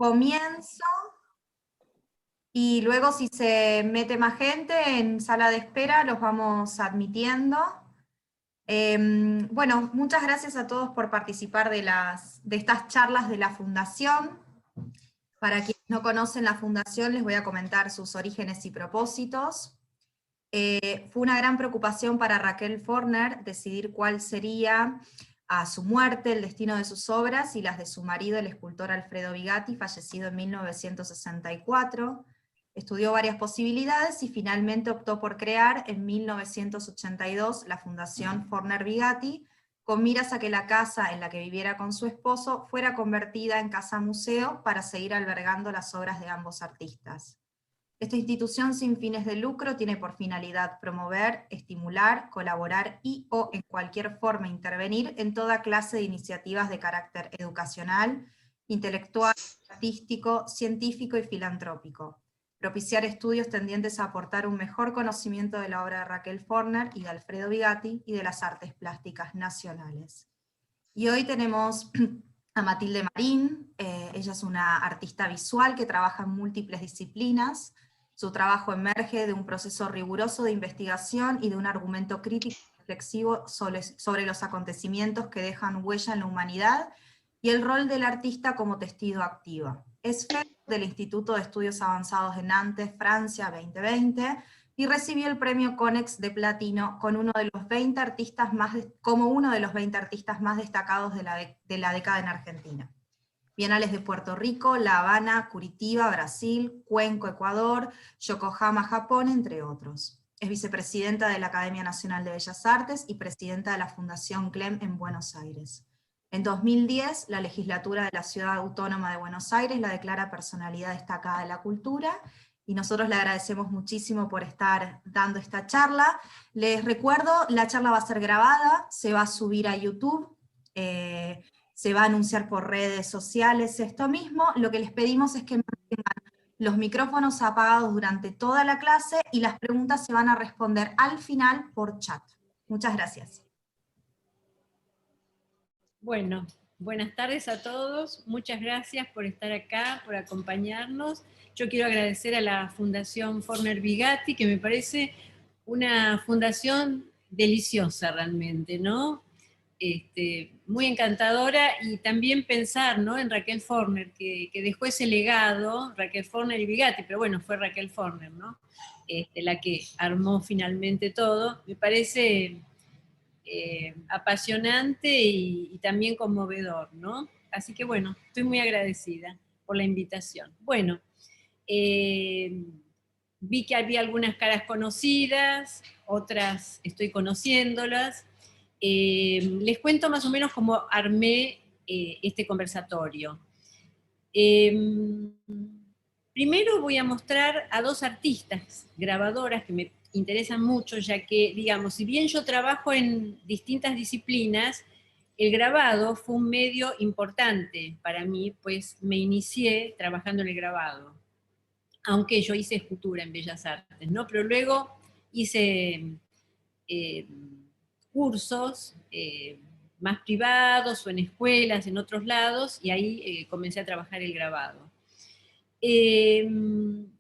Comienzo, y luego si se mete más gente en sala de espera, los vamos admitiendo. Bueno, muchas gracias a todos por participar de estas charlas de la Fundación. Para quienes no conocen la Fundación, les voy a comentar sus orígenes y propósitos. Fue una gran preocupación para Raquel Forner decidir cuál sería, a su muerte, el destino de sus obras y las de su marido, el escultor Alfredo Vigatti, fallecido en 1964. Estudió varias posibilidades y finalmente optó por crear en 1982 la Fundación Forner Vigatti, con miras a que la casa en la que viviera con su esposo fuera convertida en casa museo para seguir albergando las obras de ambos artistas. Esta institución sin fines de lucro tiene por finalidad promover, estimular, colaborar y o en cualquier forma intervenir en toda clase de iniciativas de carácter educacional, intelectual, artístico, científico y filantrópico. Propiciar estudios tendientes a aportar un mejor conocimiento de la obra de Raquel Forner y de Alfredo Vigatti y de las artes plásticas nacionales. Y hoy tenemos a Matilde Marín. Ella es una artista visual que trabaja en múltiples disciplinas. Su trabajo emerge de un proceso riguroso de investigación y de un argumento crítico y reflexivo sobre los acontecimientos que dejan huella en la humanidad y el rol del artista como testigo activo. Es fellow del Instituto de Estudios Avanzados de Nantes, Francia, 2020, y recibió el premio Konex de Platino como uno de los 20 artistas más destacados de la década en Argentina. Bienales de Puerto Rico, La Habana, Curitiba, Brasil, Cuenco, Ecuador, Yokohama, Japón, entre otros. Es vicepresidenta de la Academia Nacional de Bellas Artes y presidenta de la Fundación Clem en Buenos Aires. En 2010, la legislatura de la Ciudad Autónoma de Buenos Aires la declara personalidad destacada de la cultura, y nosotros le agradecemos muchísimo por estar dando esta charla. Les recuerdo, la charla va a ser grabada, se va a subir a YouTube, se va a anunciar por redes sociales esto mismo. Lo que les pedimos es que mantengan los micrófonos apagados durante toda la clase, y las preguntas se van a responder al final por chat. Muchas gracias. Bueno, buenas tardes a todos, muchas gracias por estar acá, por acompañarnos. Yo quiero agradecer a la Fundación Forner Vigatti, que me parece una fundación deliciosa realmente, ¿no? Muy encantadora, y también pensar, ¿no?, en Raquel Forner, que dejó ese legado, Raquel Forner y Vigatti, pero bueno, fue Raquel Forner, ¿no? La que armó finalmente todo. Me parece apasionante y también conmovedor, ¿no? Así que bueno, estoy muy agradecida por la invitación. Bueno, vi que había algunas caras conocidas, otras estoy conociéndolas. Les cuento más o menos cómo armé este conversatorio. Primero voy a mostrar a dos artistas, grabadoras, que me interesan mucho, ya que, digamos, si bien yo trabajo en distintas disciplinas, el grabado fue un medio importante para mí, pues me inicié trabajando en el grabado, aunque yo hice escultura en Bellas Artes, ¿no? Pero luego hice cursos más privados o en escuelas, en otros lados, y ahí comencé a trabajar el grabado.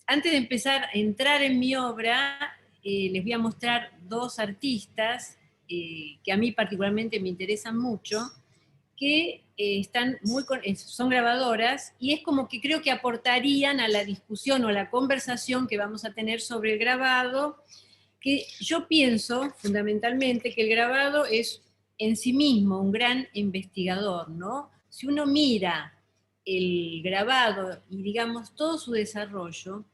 Antes de empezar a entrar en mi obra, les voy a mostrar dos artistas que a mí particularmente me interesan mucho, que son grabadoras, y es como que creo que aportarían a la discusión o a la conversación que vamos a tener sobre el grabado, que yo pienso fundamentalmente que el grabado es en sí mismo un gran investigador, ¿no? Si uno mira el grabado y, digamos, todo su desarrollo,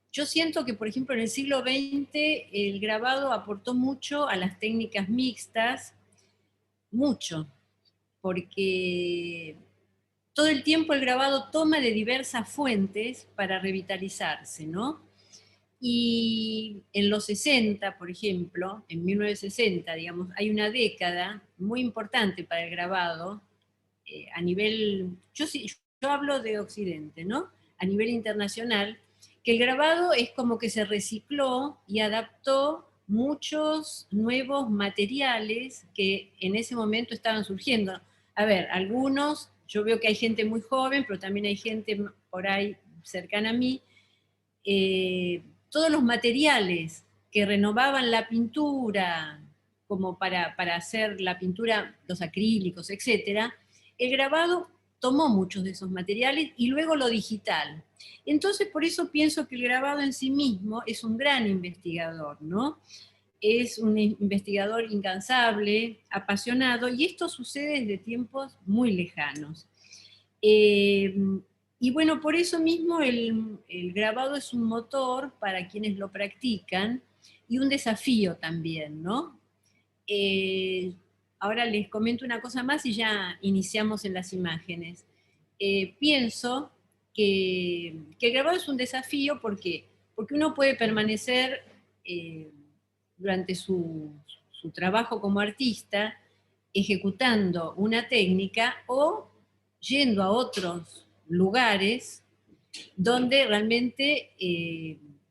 yo siento que, por ejemplo, en el siglo XX el grabado aportó mucho a las técnicas mixtas, mucho, porque todo el tiempo el grabado toma de diversas fuentes para revitalizarse, ¿no? Y en los 60, por ejemplo, en 1960, digamos, hay una década muy importante para el grabado, a nivel, yo hablo de Occidente, ¿no? A nivel internacional, que el grabado es como que se recicló y adaptó muchos nuevos materiales que en ese momento estaban surgiendo. A ver, algunos yo veo que hay gente muy joven, pero también hay gente por ahí cercana a mí, todos los materiales que renovaban la pintura, como para hacer la pintura, los acrílicos, etc., el grabado tomó muchos de esos materiales y luego lo digital. Entonces, por eso pienso que el grabado en sí mismo es un gran investigador, ¿no? Es un investigador incansable, apasionado, y esto sucede desde tiempos muy lejanos. Y bueno, por eso mismo el grabado es un motor para quienes lo practican y un desafío también, ¿no? Ahora les comento una cosa más y ya iniciamos en las imágenes. Pienso que el grabado es un desafío porque uno puede permanecer durante su trabajo como artista ejecutando una técnica o yendo a otros lugares donde realmente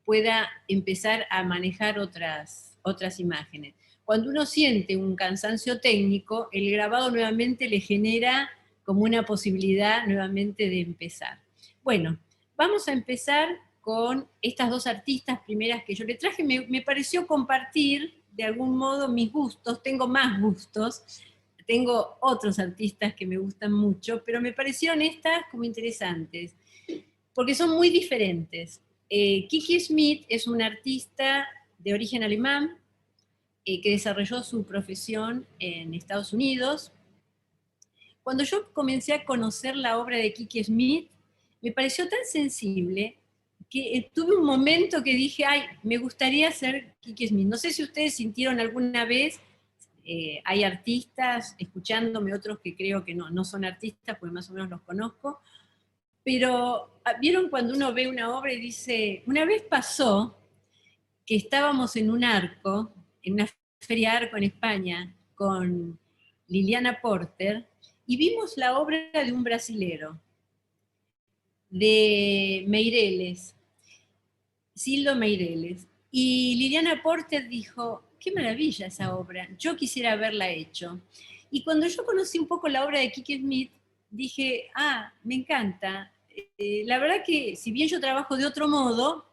pueda empezar a manejar otras imágenes. Cuando uno siente un cansancio técnico, el grabado nuevamente le genera como una posibilidad nuevamente de empezar. Bueno, vamos a empezar con estas dos artistas primeras que yo le traje. Me pareció compartir de algún modo mis gustos, tengo más gustos, tengo otros artistas que me gustan mucho, pero me parecieron estas como interesantes, porque son muy diferentes. Kiki Schmidt es una artista de origen alemán que desarrolló su profesión en Estados Unidos. Cuando yo comencé a conocer la obra de Kiki Schmidt, me pareció tan sensible que tuve un momento que dije, ay, me gustaría ser Kiki Schmidt. No sé si ustedes sintieron alguna vez, hay artistas escuchándome, otros que creo que no son artistas, porque más o menos los conozco, pero vieron cuando uno ve una obra y dice, una vez pasó que estábamos en un arco, en una feria arco en España, con Liliana Porter, y vimos la obra de un brasilero, de Meireles, Sildo Meireles. Y Liliana Porter dijo, qué maravilla esa obra, yo quisiera haberla hecho. Y cuando yo conocí un poco la obra de Kiki Schmidt, dije, me encanta. La verdad que si bien yo trabajo de otro modo,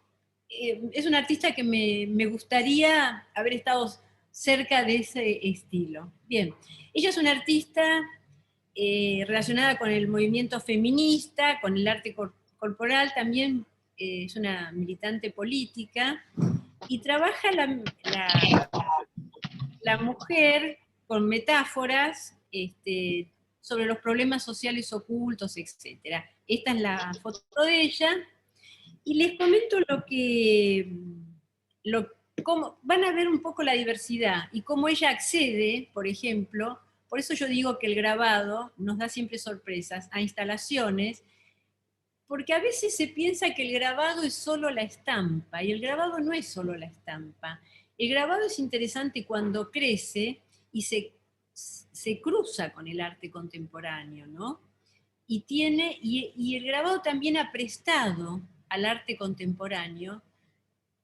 es una artista que me gustaría haber estado cerca de ese estilo. Bien, ella es una artista relacionada con el movimiento feminista, con el arte corporal, también es una militante política, y trabaja la mujer con metáforas sobre los problemas sociales ocultos, etc. Esta es la foto de ella, y les comento cómo van a ver un poco la diversidad y cómo ella accede, por ejemplo, por eso yo digo que el grabado nos da siempre sorpresas, a instalaciones, porque a veces se piensa que el grabado es solo la estampa, y el grabado no es solo la estampa. El grabado es interesante cuando crece y se cruza con el arte contemporáneo, ¿no? Y el grabado también ha prestado al arte contemporáneo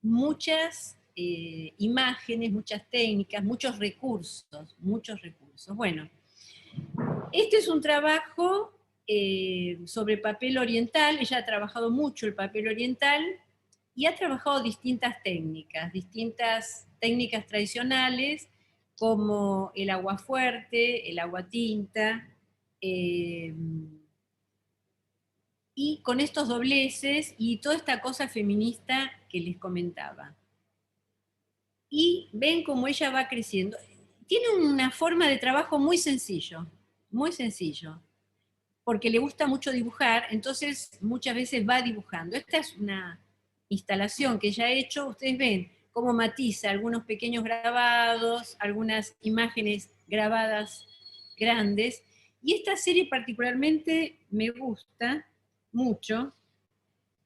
muchas imágenes, muchas técnicas, muchos recursos, muchos recursos. Bueno, este es un trabajo sobre papel oriental. Ella ha trabajado mucho el papel oriental y ha trabajado distintas técnicas tradicionales, como el aguafuerte, el aguatinta, y con estos dobleces y toda esta cosa feminista que les comentaba. Y ven cómo ella va creciendo. Tiene una forma de trabajo muy sencillo, porque le gusta mucho dibujar, entonces muchas veces va dibujando. Esta es una instalación que ella ha hecho, ustedes ven cómo matiza algunos pequeños grabados, algunas imágenes grabadas grandes, y esta serie particularmente me gusta mucho.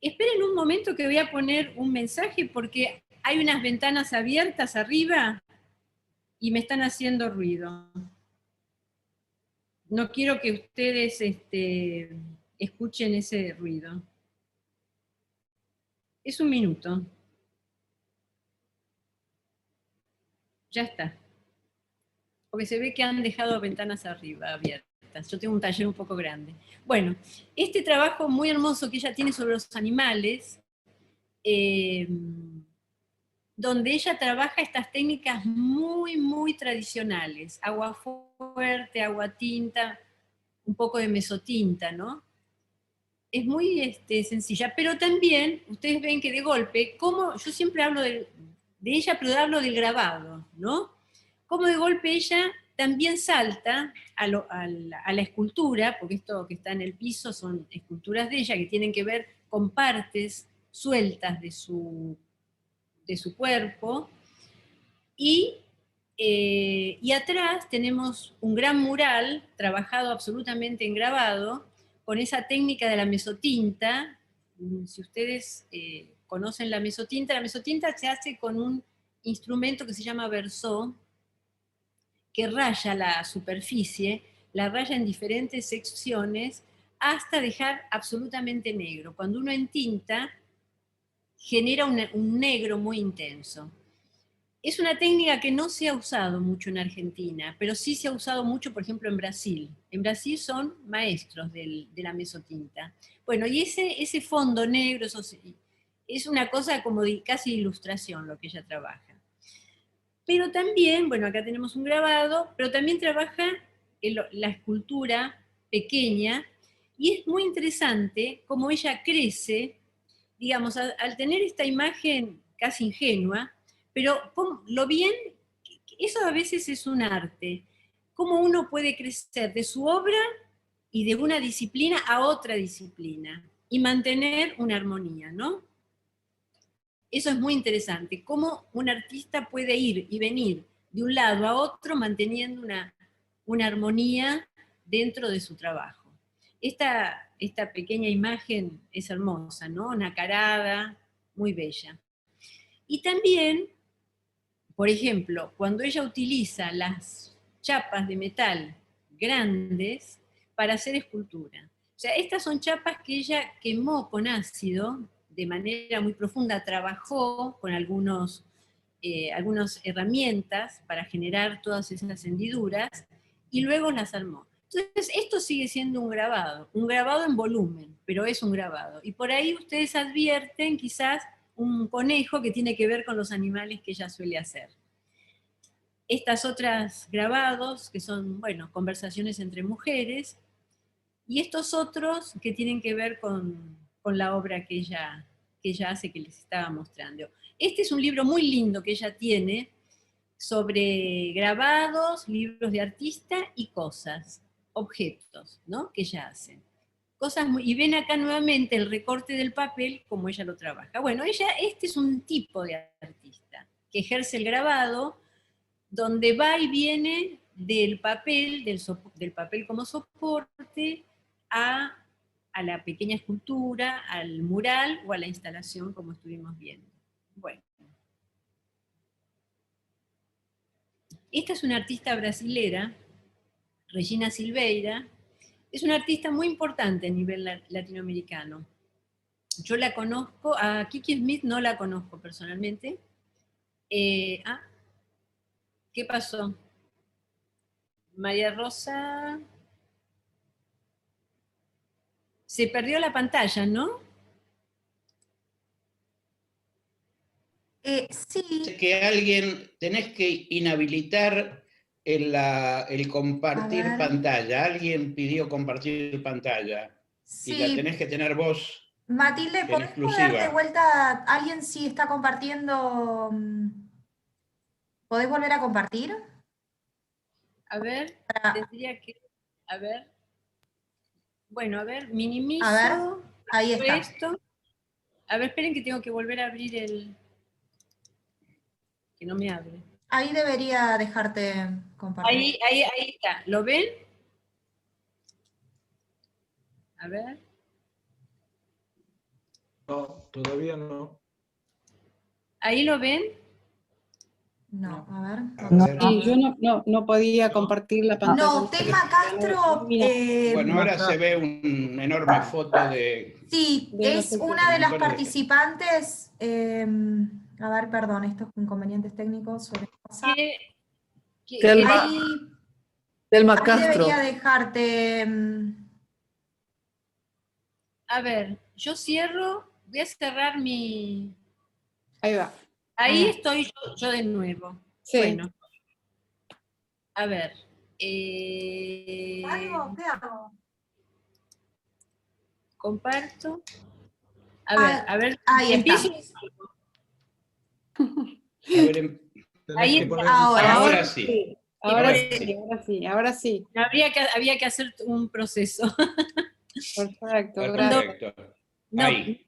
Esperen un momento que voy a poner un mensaje porque hay unas ventanas abiertas arriba y me están haciendo ruido. No quiero que ustedes escuchen ese ruido. Es un minuto. Ya está. Porque se ve que han dejado ventanas arriba abiertas. abiertas. Yo tengo un taller un poco grande. Bueno, este trabajo muy hermoso que ella tiene sobre los animales, donde ella trabaja estas técnicas muy, muy tradicionales. Agua fuerte, agua tinta, un poco de mesotinta, ¿no? Es muy sencilla, pero también ustedes ven que de golpe, como yo siempre hablo de ella, pero hablo del grabado, ¿no? Como de golpe ella también salta a la escultura, porque esto que está en el piso son esculturas de ella que tienen que ver con partes sueltas de su cuerpo, y atrás tenemos un gran mural trabajado absolutamente en grabado, con esa técnica de la mesotinta. Si ustedes conocen la mesotinta se hace con un instrumento que se llama versó, que raya la superficie, la raya en diferentes secciones, hasta dejar absolutamente negro. Cuando uno entinta, genera un negro muy intenso. Es una técnica que no se ha usado mucho en Argentina, pero sí se ha usado mucho, por ejemplo, en Brasil. En Brasil son maestros de la mesotinta. Bueno, y ese fondo negro, eso es una cosa como de casi ilustración lo que ella trabaja. Pero también, bueno, acá tenemos un grabado, pero también trabaja la escultura pequeña, y es muy interesante cómo ella crece, digamos, al tener esta imagen casi ingenua, pero lo bien, eso a veces es un arte, cómo uno puede crecer de su obra y de una disciplina a otra disciplina, y mantener una armonía, ¿no? Eso es muy interesante, cómo un artista puede ir y venir de un lado a otro manteniendo una armonía dentro de su trabajo. Esta pequeña imagen es hermosa, ¿no? Nacarada, muy bella. Y también, por ejemplo, cuando ella utiliza las chapas de metal grandes para hacer escultura. O sea, estas son chapas que ella quemó con ácido de manera muy profunda, trabajó con algunas herramientas para generar todas esas hendiduras, y luego las armó. Entonces, esto sigue siendo un grabado en volumen, pero es un grabado. Y por ahí ustedes advierten quizás un conejo que tiene que ver con los animales que ella suele hacer. Estas otras grabados, que son, bueno, conversaciones entre mujeres, y estos otros que tienen que ver con la obra que ella hace, que les estaba mostrando. Este es un libro muy lindo que ella tiene sobre grabados, libros de artista y cosas, objetos, ¿no? Que ella hace. Y ven acá nuevamente el recorte del papel, como ella lo trabaja. Bueno, este es un tipo de artista que ejerce el grabado, donde va y viene del papel, del papel como soporte, a la pequeña escultura, al mural o a la instalación, como estuvimos viendo. Bueno. Esta es una artista brasilera, Regina Silveira. Es una artista muy importante a nivel latinoamericano. Yo la conozco, a Kiki Smith no la conozco personalmente. ¿Qué pasó? María Rosa... Se perdió la pantalla, ¿no? Sí. Que tenés que inhabilitar el compartir pantalla. Alguien pidió compartir pantalla. Sí. Y la tenés que tener vos. Matilde, ¿podés poner de vuelta? ¿Alguien sí está compartiendo? ¿Podés volver a compartir? A ver, tendría que... A ver. Bueno, a ver, minimizo. A ver, ahí está. Esto. A ver, esperen que tengo que volver a abrir el... Que no me abre. Ahí debería dejarte compartir. Ahí está. ¿Lo ven? A ver. No, todavía no. ¿Ahí lo ven? No, a ver. Sí, yo no podía compartir la pantalla. No, Telma Castro... Bueno, ahora se ve una enorme foto de... Sí, es una de las participantes... a ver, perdón, estos inconvenientes técnicos. Delma Ahí Castro. debería dejarte... A ver, yo cierro, voy a cerrar mi... Ahí va. Ahí estoy yo de nuevo. Sí. Bueno, a ver. ¿Qué hago? Comparto. A ver, Ahí empiezo. está. A ver, Tenés Ahí que está. poner ahora sí. Ahora Sí. sí, ahora sí, ahora sí. Había que hacer un proceso. Perfecto, gracias. Perfecto. No, Ahí.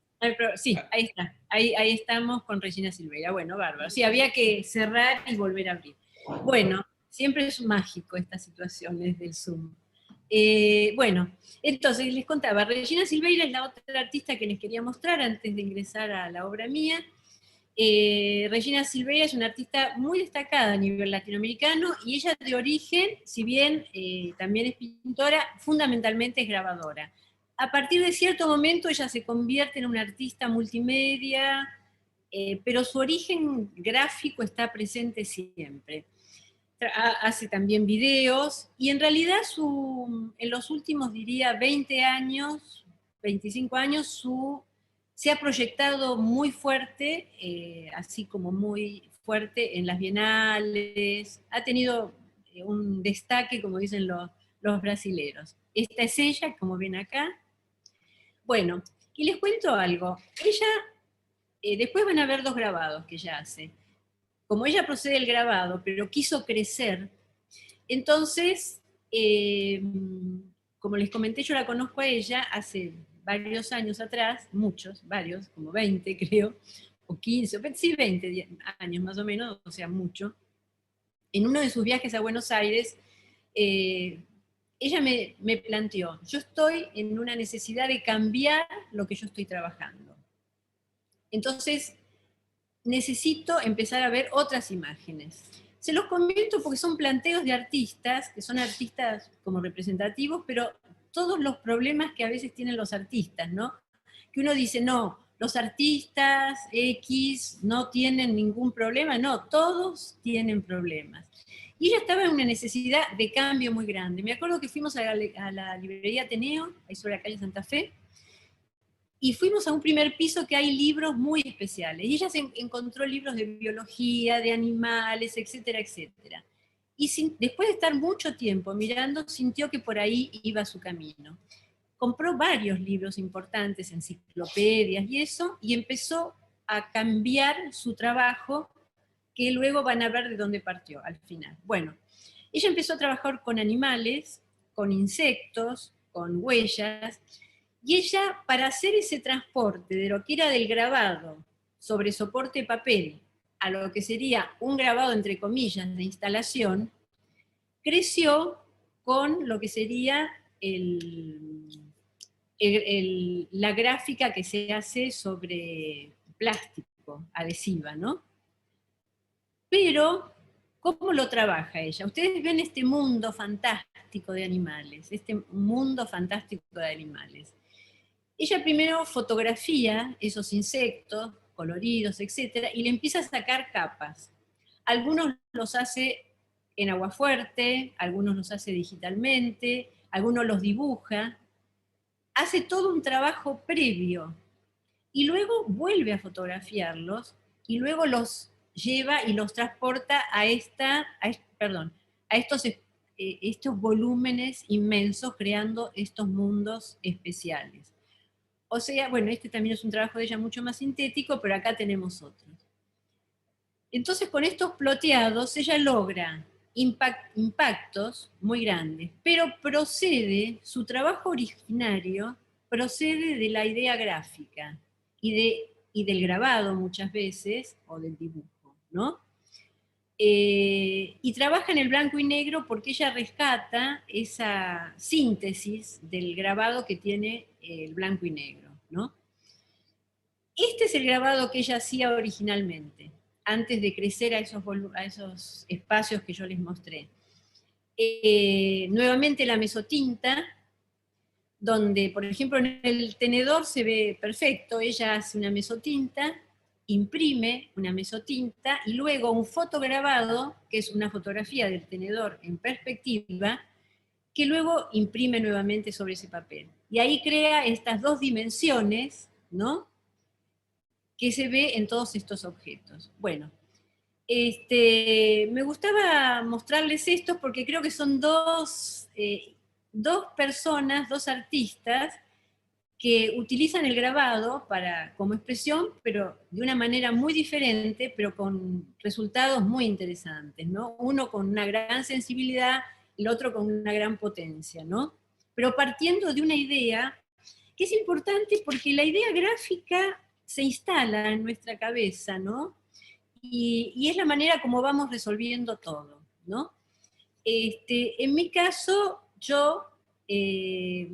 sí, ahí está. Ahí estamos con Regina Silveira. Bueno, bárbaro. Sí, había que cerrar y volver a abrir. Bueno, siempre es mágico estas situaciones del Zoom. Bueno, entonces les contaba, Regina Silveira es la otra artista que les quería mostrar antes de ingresar a la obra mía. Regina Silveira es una artista muy destacada a nivel latinoamericano y ella de origen, si bien también es pintora, fundamentalmente es grabadora. A partir de cierto momento ella se convierte en una artista multimedia, pero su origen gráfico está presente siempre. Hace también videos y en realidad en los últimos, diría, 20 años, 25 años, se ha proyectado muy fuerte, así como muy fuerte en las bienales, ha tenido un destaque, como dicen los brasileros. Esta es ella, como ven acá. Bueno, y les cuento algo. Ella, después van a ver dos grabados que ella hace. Como ella procede del grabado, pero quiso crecer, entonces, como les comenté, yo la conozco a ella hace varios años atrás, varios, como 20 creo, o 15, sí, 20 años más o menos, o sea, mucho. En uno de sus viajes a Buenos Aires, ella me planteó, yo estoy en una necesidad de cambiar lo que yo estoy trabajando. Entonces, necesito empezar a ver otras imágenes. Se los comento porque son planteos de artistas, que son artistas como representativos, pero todos los problemas que a veces tienen los artistas, ¿no? Que uno dice, no, los artistas X no tienen ningún problema, no, todos tienen problemas. Y ella estaba en una necesidad de cambio muy grande. Me acuerdo que fuimos a la librería Ateneo, ahí sobre la calle Santa Fe, y fuimos a un primer piso que hay libros muy especiales. Y ella encontró libros de biología, de animales, etcétera, etcétera. Y después de estar mucho tiempo mirando, sintió que por ahí iba su camino. Compró varios libros importantes, enciclopedias y eso, y empezó a cambiar su trabajo, que luego van a ver de dónde partió al final. Bueno, ella empezó a trabajar con animales, con insectos, con huellas, y ella, para hacer ese transporte de lo que era del grabado sobre soporte papel a lo que sería un grabado, entre comillas, de instalación, creció con lo que sería la gráfica que se hace sobre plástico, adhesiva, ¿no? Pero, ¿cómo lo trabaja ella? Ustedes ven este mundo fantástico de animales, este mundo fantástico de animales. Ella primero fotografía esos insectos coloridos, etcétera, y le empieza a sacar capas. Algunos los hace en agua fuerte, algunos los hace digitalmente, algunos los dibuja. Hace todo un trabajo previo y luego vuelve a fotografiarlos y luego los lleva y los transporta a estos volúmenes inmensos, creando estos mundos especiales. O sea, bueno, este también es un trabajo de ella mucho más sintético, pero acá tenemos otros. Entonces, con estos ploteados, ella logra impactos muy grandes, pero su trabajo originario procede de la idea gráfica y del grabado muchas veces, o del dibujo, ¿no? Y trabaja en el blanco y negro porque ella rescata esa síntesis del grabado que tiene el blanco y negro, ¿no? Este es el grabado que ella hacía originalmente, antes de crecer a esos espacios que yo les mostré. Nuevamente la mesotinta, donde, por ejemplo, en el tenedor se ve perfecto, ella hace una mesotinta, imprime una mesotinta, y luego un fotograbado, que es una fotografía del tenedor en perspectiva, que luego imprime nuevamente sobre ese papel. Y ahí crea estas dos dimensiones, ¿no?, que se ve en todos estos objetos. Bueno, me gustaba mostrarles esto porque creo que son dos personas, dos artistas, que utilizan el grabado como expresión, pero de una manera muy diferente, pero con resultados muy interesantes, ¿no? Uno con una gran sensibilidad, el otro con una gran potencia, ¿no? Pero partiendo de una idea que es importante porque la idea gráfica se instala en nuestra cabeza, ¿no? Y es la manera como vamos resolviendo todo, ¿no? En mi caso, yo he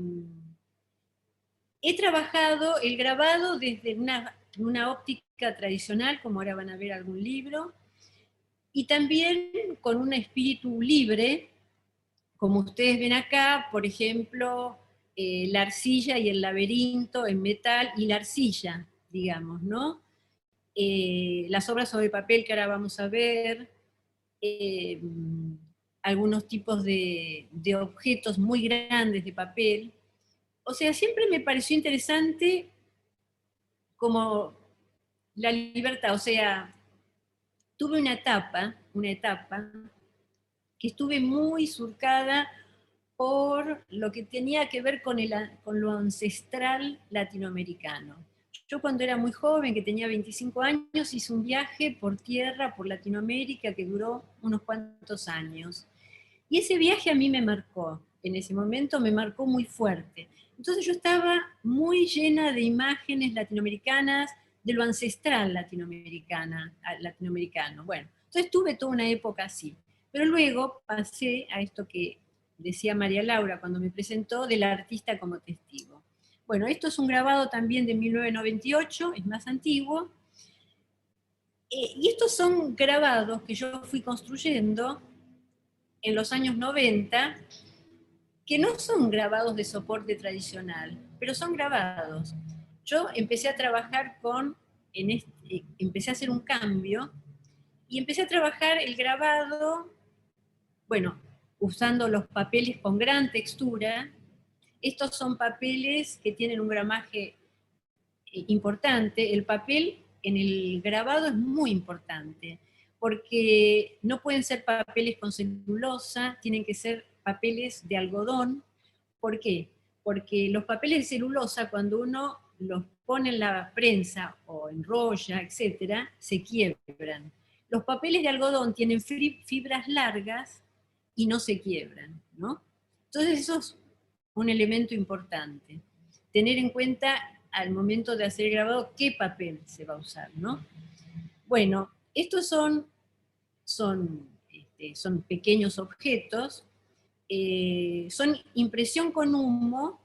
trabajado el grabado desde una óptica tradicional, como ahora van a ver algún libro, y también con un espíritu libre, como ustedes ven acá, por ejemplo, la arcilla y el laberinto en metal y la arcilla, digamos, ¿no? Las obras sobre papel que ahora vamos a ver, algunos tipos de objetos muy grandes de papel. O sea, siempre me pareció interesante como la libertad, o sea, tuve una etapa que estuve muy surcada por lo que tenía que ver con lo ancestral latinoamericano. Yo cuando era muy joven, que tenía 25 años, hice un viaje por tierra, por Latinoamérica, que duró unos cuantos años. Y ese viaje a mí me marcó, en ese momento me marcó muy fuerte. Entonces yo estaba muy llena de imágenes latinoamericanas, de lo ancestral latinoamericano. Bueno, entonces tuve toda una época así. Pero luego pasé a esto que decía María Laura cuando me presentó, del artista como testigo. Bueno, esto es un grabado también de 1998, es más antiguo, y estos son grabados que yo fui construyendo en los años 90, que no son grabados de soporte tradicional, pero son grabados. Yo empecé a trabajar empecé a hacer un cambio, y empecé a trabajar el grabado, bueno, usando los papeles con gran textura. Estos son papeles que tienen un gramaje importante. El papel en el grabado es muy importante, porque no pueden ser papeles con celulosa, tienen que ser papeles de algodón. ¿Por qué? Porque los papeles de celulosa, cuando uno los pone en la prensa o enrolla, etcétera, se quiebran. Los papeles de algodón tienen fibras largas y no se quiebran, ¿no? Entonces eso es un elemento importante. Tener en cuenta al momento de hacer el grabado qué papel se va a usar, ¿no? Bueno, estos son pequeños objetos, son impresión con humo,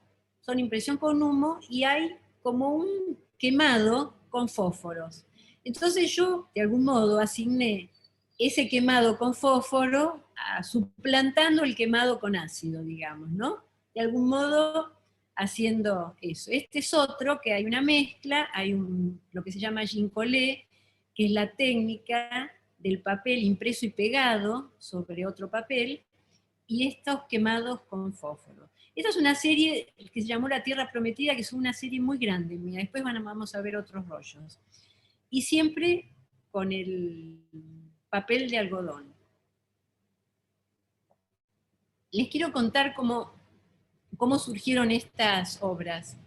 y hay como un quemado con fósforos. Entonces yo, de algún modo, asigné ese quemado con fósforo suplantando el quemado con ácido, digamos, ¿no? De algún modo haciendo eso. Este es otro, que hay una mezcla, hay lo que se llama gincolé, que es la técnica del papel impreso y pegado sobre otro papel, y estos quemados con fósforo. Esta es una serie que se llamó La Tierra Prometida, que es una serie muy grande mía. Después vamos a ver otros rollos. Y siempre con el papel de algodón. Les quiero contar cómo surgieron estas obras.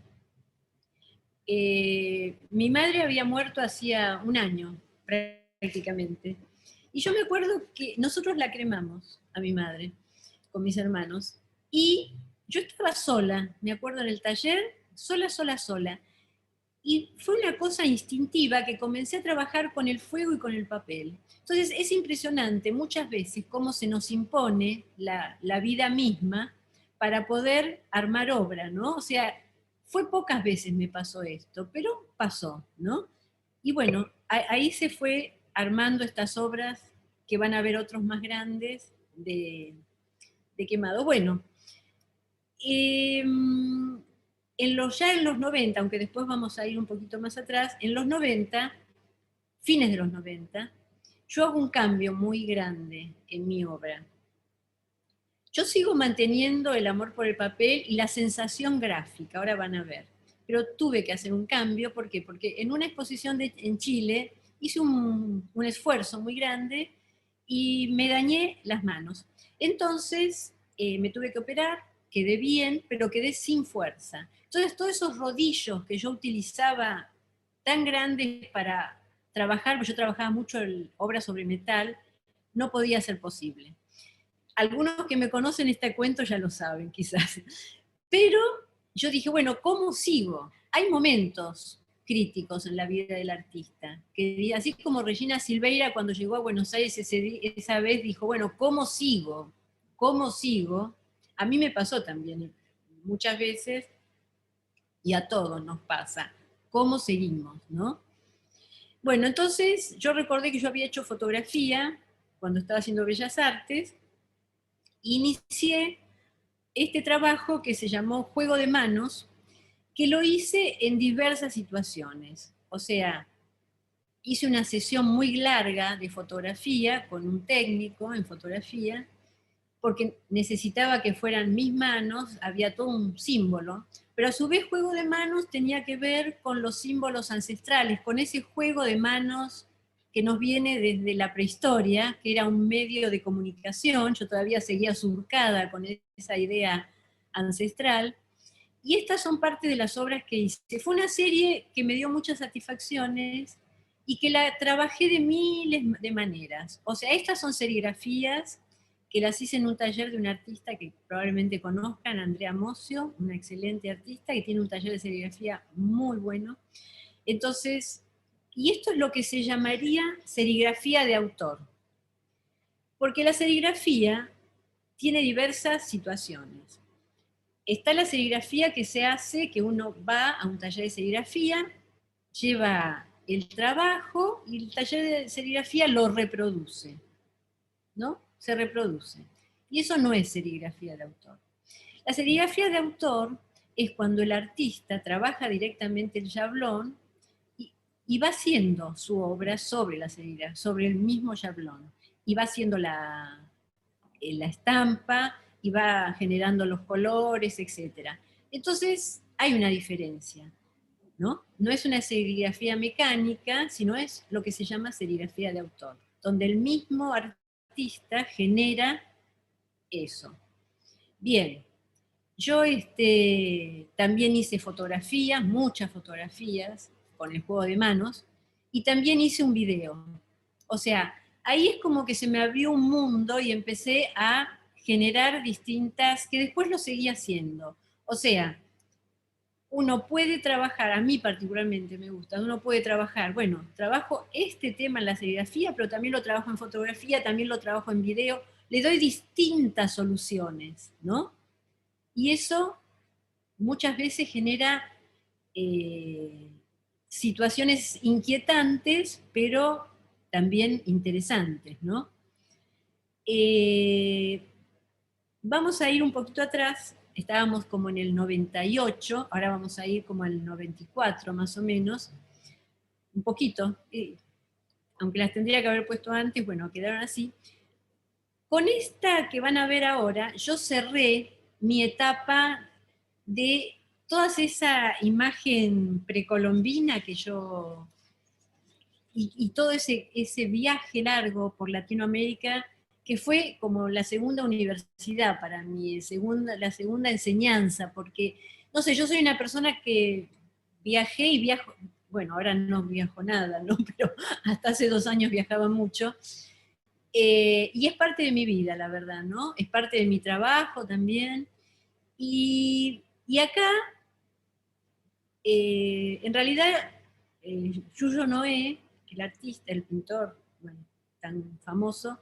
Mi madre había muerto hacía un año, prácticamente. Y yo me acuerdo que nosotros la cremamos a mi madre, con mis hermanos, y yo estaba sola, me acuerdo en el taller, sola. Y fue una cosa instintiva que comencé a trabajar con el fuego y con el papel. Entonces es impresionante muchas veces cómo se nos impone la vida misma para poder armar obra, ¿no? O sea, fue pocas veces me pasó esto, pero pasó, ¿no? Y bueno, ahí se fue armando estas obras que van a ver otros más grandes de quemado. Bueno, ya en los 90, aunque después vamos a ir un poquito más atrás, en los 90, fines de los 90, yo hago un cambio muy grande en mi obra. Yo sigo manteniendo el amor por el papel y la sensación gráfica, ahora van a ver. Pero tuve que hacer un cambio, ¿por qué? Porque en una exposición en Chile hice un esfuerzo muy grande y me dañé las manos. Entonces me tuve que operar, quedé bien, pero quedé sin fuerza. Entonces todos esos rodillos que yo utilizaba tan grandes para trabajar, porque yo trabajaba mucho en obra sobre metal, no podía ser posible. Algunos que me conocen este cuento ya lo saben, quizás. Pero yo dije, bueno, ¿cómo sigo? Hay momentos críticos en la vida del artista, que así como Regina Silveira cuando llegó a Buenos Aires esa vez dijo, bueno, ¿cómo sigo? ¿Cómo sigo? A mí me pasó también muchas veces, y a todos nos pasa, ¿cómo seguimos? ¿No? Bueno, entonces yo recordé que yo había hecho fotografía cuando estaba haciendo Bellas Artes, inicié este trabajo que se llamó Juego de Manos, que lo hice en diversas situaciones. O sea, hice una sesión muy larga de fotografía con un técnico en fotografía, porque necesitaba que fueran mis manos, había todo un símbolo, pero a su vez Juego de Manos tenía que ver con los símbolos ancestrales, con ese juego de manos que nos viene desde la prehistoria, que era un medio de comunicación, yo todavía seguía surcada con esa idea ancestral, y estas son parte de las obras que hice. Fue una serie que me dio muchas satisfacciones y que la trabajé de miles de maneras. O sea, estas son serigrafías que las hice en un taller de un artista que probablemente conozcan, Andrea Mocio, una excelente artista que tiene un taller de serigrafía muy bueno. Entonces, y esto es lo que se llamaría serigrafía de autor. Porque la serigrafía tiene diversas situaciones. Está la serigrafía que se hace, que uno va a un taller de serigrafía, lleva el trabajo y el taller de serigrafía lo reproduce, ¿no? Se reproduce. Y eso no es serigrafía de autor. La serigrafía de autor es cuando el artista trabaja directamente el yablón y va haciendo su obra sobre la serigrafía, sobre el mismo yablón. Y va haciendo la estampa y va generando los colores, etc. Entonces, hay una diferencia, ¿no? No es una serigrafía mecánica, sino es lo que se llama serigrafía de autor, donde el mismo artista genera eso. Bien, yo también hice fotografías, muchas fotografías, con el juego de manos, y también hice un video. O sea, ahí es como que se me abrió un mundo y empecé a generar distintas, que después lo seguí haciendo. O sea, uno puede trabajar, a mí particularmente me gusta, uno puede trabajar, bueno, trabajo este tema en la serigrafía, pero también lo trabajo en fotografía, también lo trabajo en video, le doy distintas soluciones, ¿no? Y eso muchas veces genera situaciones inquietantes, pero también interesantes, ¿no? Vamos a ir un poquito atrás, estábamos como en el 98, ahora vamos a ir como al 94 más o menos, un poquito, aunque las tendría que haber puesto antes, bueno, quedaron así. Con esta que van a ver ahora, yo cerré mi etapa de toda esa imagen precolombina que yo, y todo ese viaje largo por Latinoamérica, que fue como la segunda universidad para mí, la segunda enseñanza, porque, no sé, yo soy una persona que viajé y viajo, bueno, ahora no viajo nada, ¿no? Pero hasta hace 2 años viajaba mucho, y es parte de mi vida, la verdad, ¿no? Es parte de mi trabajo también, y acá, en realidad, Yuyo Noé, el artista, el pintor, bueno, tan famoso,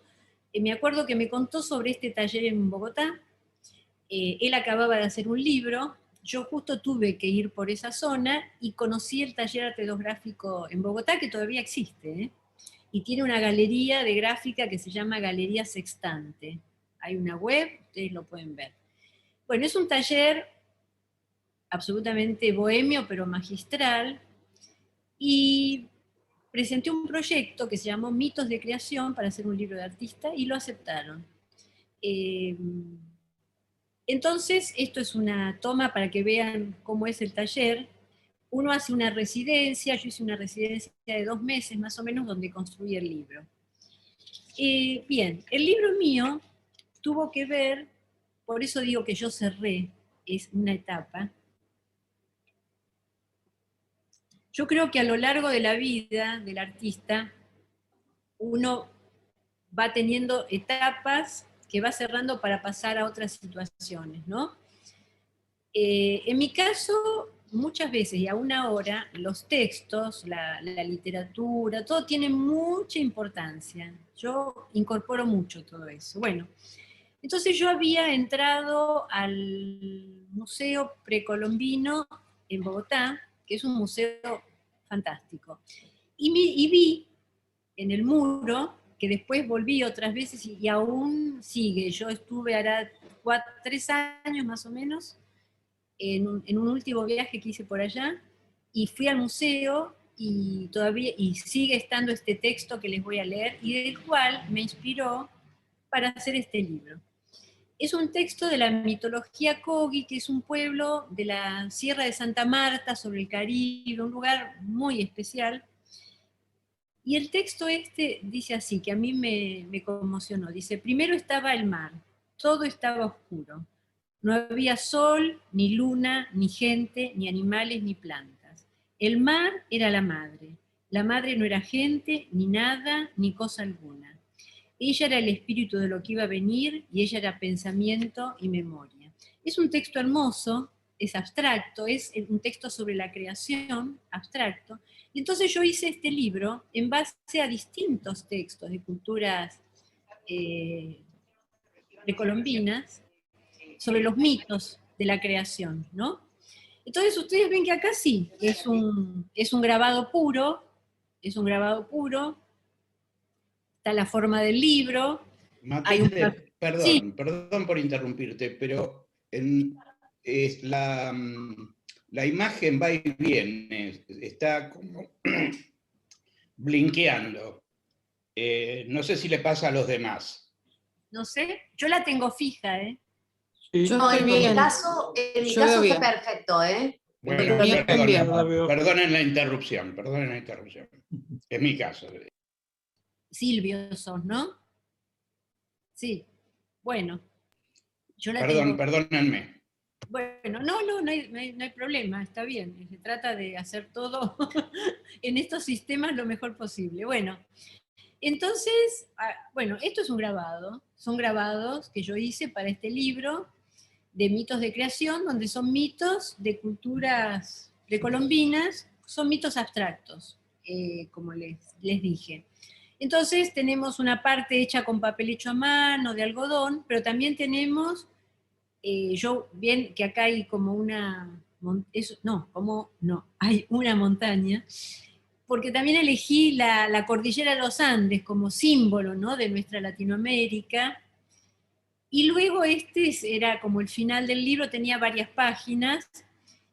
me acuerdo que me contó sobre este taller en Bogotá. Él acababa de hacer un libro, yo justo tuve que ir por esa zona y conocí el taller arte 2 gráfico en Bogotá, que todavía existe, ¿eh? Y tiene una galería de gráfica que se llama Galería Sextante. Hay una web, ustedes lo pueden ver. Bueno, es un taller absolutamente bohemio, pero magistral, y presenté un proyecto que se llamó Mitos de Creación para hacer un libro de artista, y lo aceptaron. Entonces, esto es una toma para que vean cómo es el taller. Uno hace una residencia, yo hice una residencia de 2 meses más o menos, donde construí el libro. Bien, el libro mío tuvo que ver, por eso digo que yo cerré, es una etapa. Yo creo que a lo largo de la vida del artista, uno va teniendo etapas que va cerrando para pasar a otras situaciones, ¿no? En mi caso, muchas veces y aún ahora, los textos, la literatura, todo tiene mucha importancia. Yo incorporo mucho todo eso. Bueno, entonces yo había entrado al Museo Precolombino en Bogotá, que es un museo fantástico. Y vi en el muro, que después volví otras veces y aún sigue. Yo estuve hará 3 años más o menos, en un último viaje que hice por allá, y fui al museo y todavía y sigue estando este texto que les voy a leer, y del cual me inspiró para hacer este libro. Es un texto de la mitología Cogi, que es un pueblo de la Sierra de Santa Marta, sobre el Caribe, un lugar muy especial. Y el texto este dice así, que a mí me conmocionó. Dice: primero estaba el mar, todo estaba oscuro. No había sol, ni luna, ni gente, ni animales, ni plantas. El mar era la madre. La madre no era gente, ni nada, ni cosa alguna. Ella era el espíritu de lo que iba a venir y ella era pensamiento y memoria. Es un texto hermoso, es abstracto, es un texto sobre la creación, abstracto. Y entonces yo hice este libro en base a distintos textos de culturas precolombinas sobre los mitos de la creación, ¿no? Entonces ustedes ven que acá sí, es un grabado puro, está la forma del libro. Matilde, Sí. perdón por interrumpirte, pero la imagen va y viene, está como blinqueando. No sé si le pasa a los demás. No sé, yo la tengo fija, ¿eh? Sí, Yo No, estoy en mi bien. caso Yo veo está bien. perfecto, ¿eh? Bueno, Yo también. perdonen la interrupción, Es mi caso. Silvio sos, ¿no? Sí. Bueno, yo la tengo. Perdónenme. Bueno, no hay problema, está bien. Se trata de hacer todo en estos sistemas lo mejor posible. Bueno, entonces, bueno, esto es un grabado. Son grabados que yo hice para este libro de mitos de creación, donde son mitos de culturas precolombinas, son mitos abstractos, como les dije. Entonces tenemos una parte hecha con papel hecho a mano, de algodón, pero también tenemos, yo bien que acá hay como hay una montaña, porque también elegí la cordillera de los Andes como símbolo, ¿no?, de nuestra Latinoamérica. Y luego era como el final del libro, tenía varias páginas,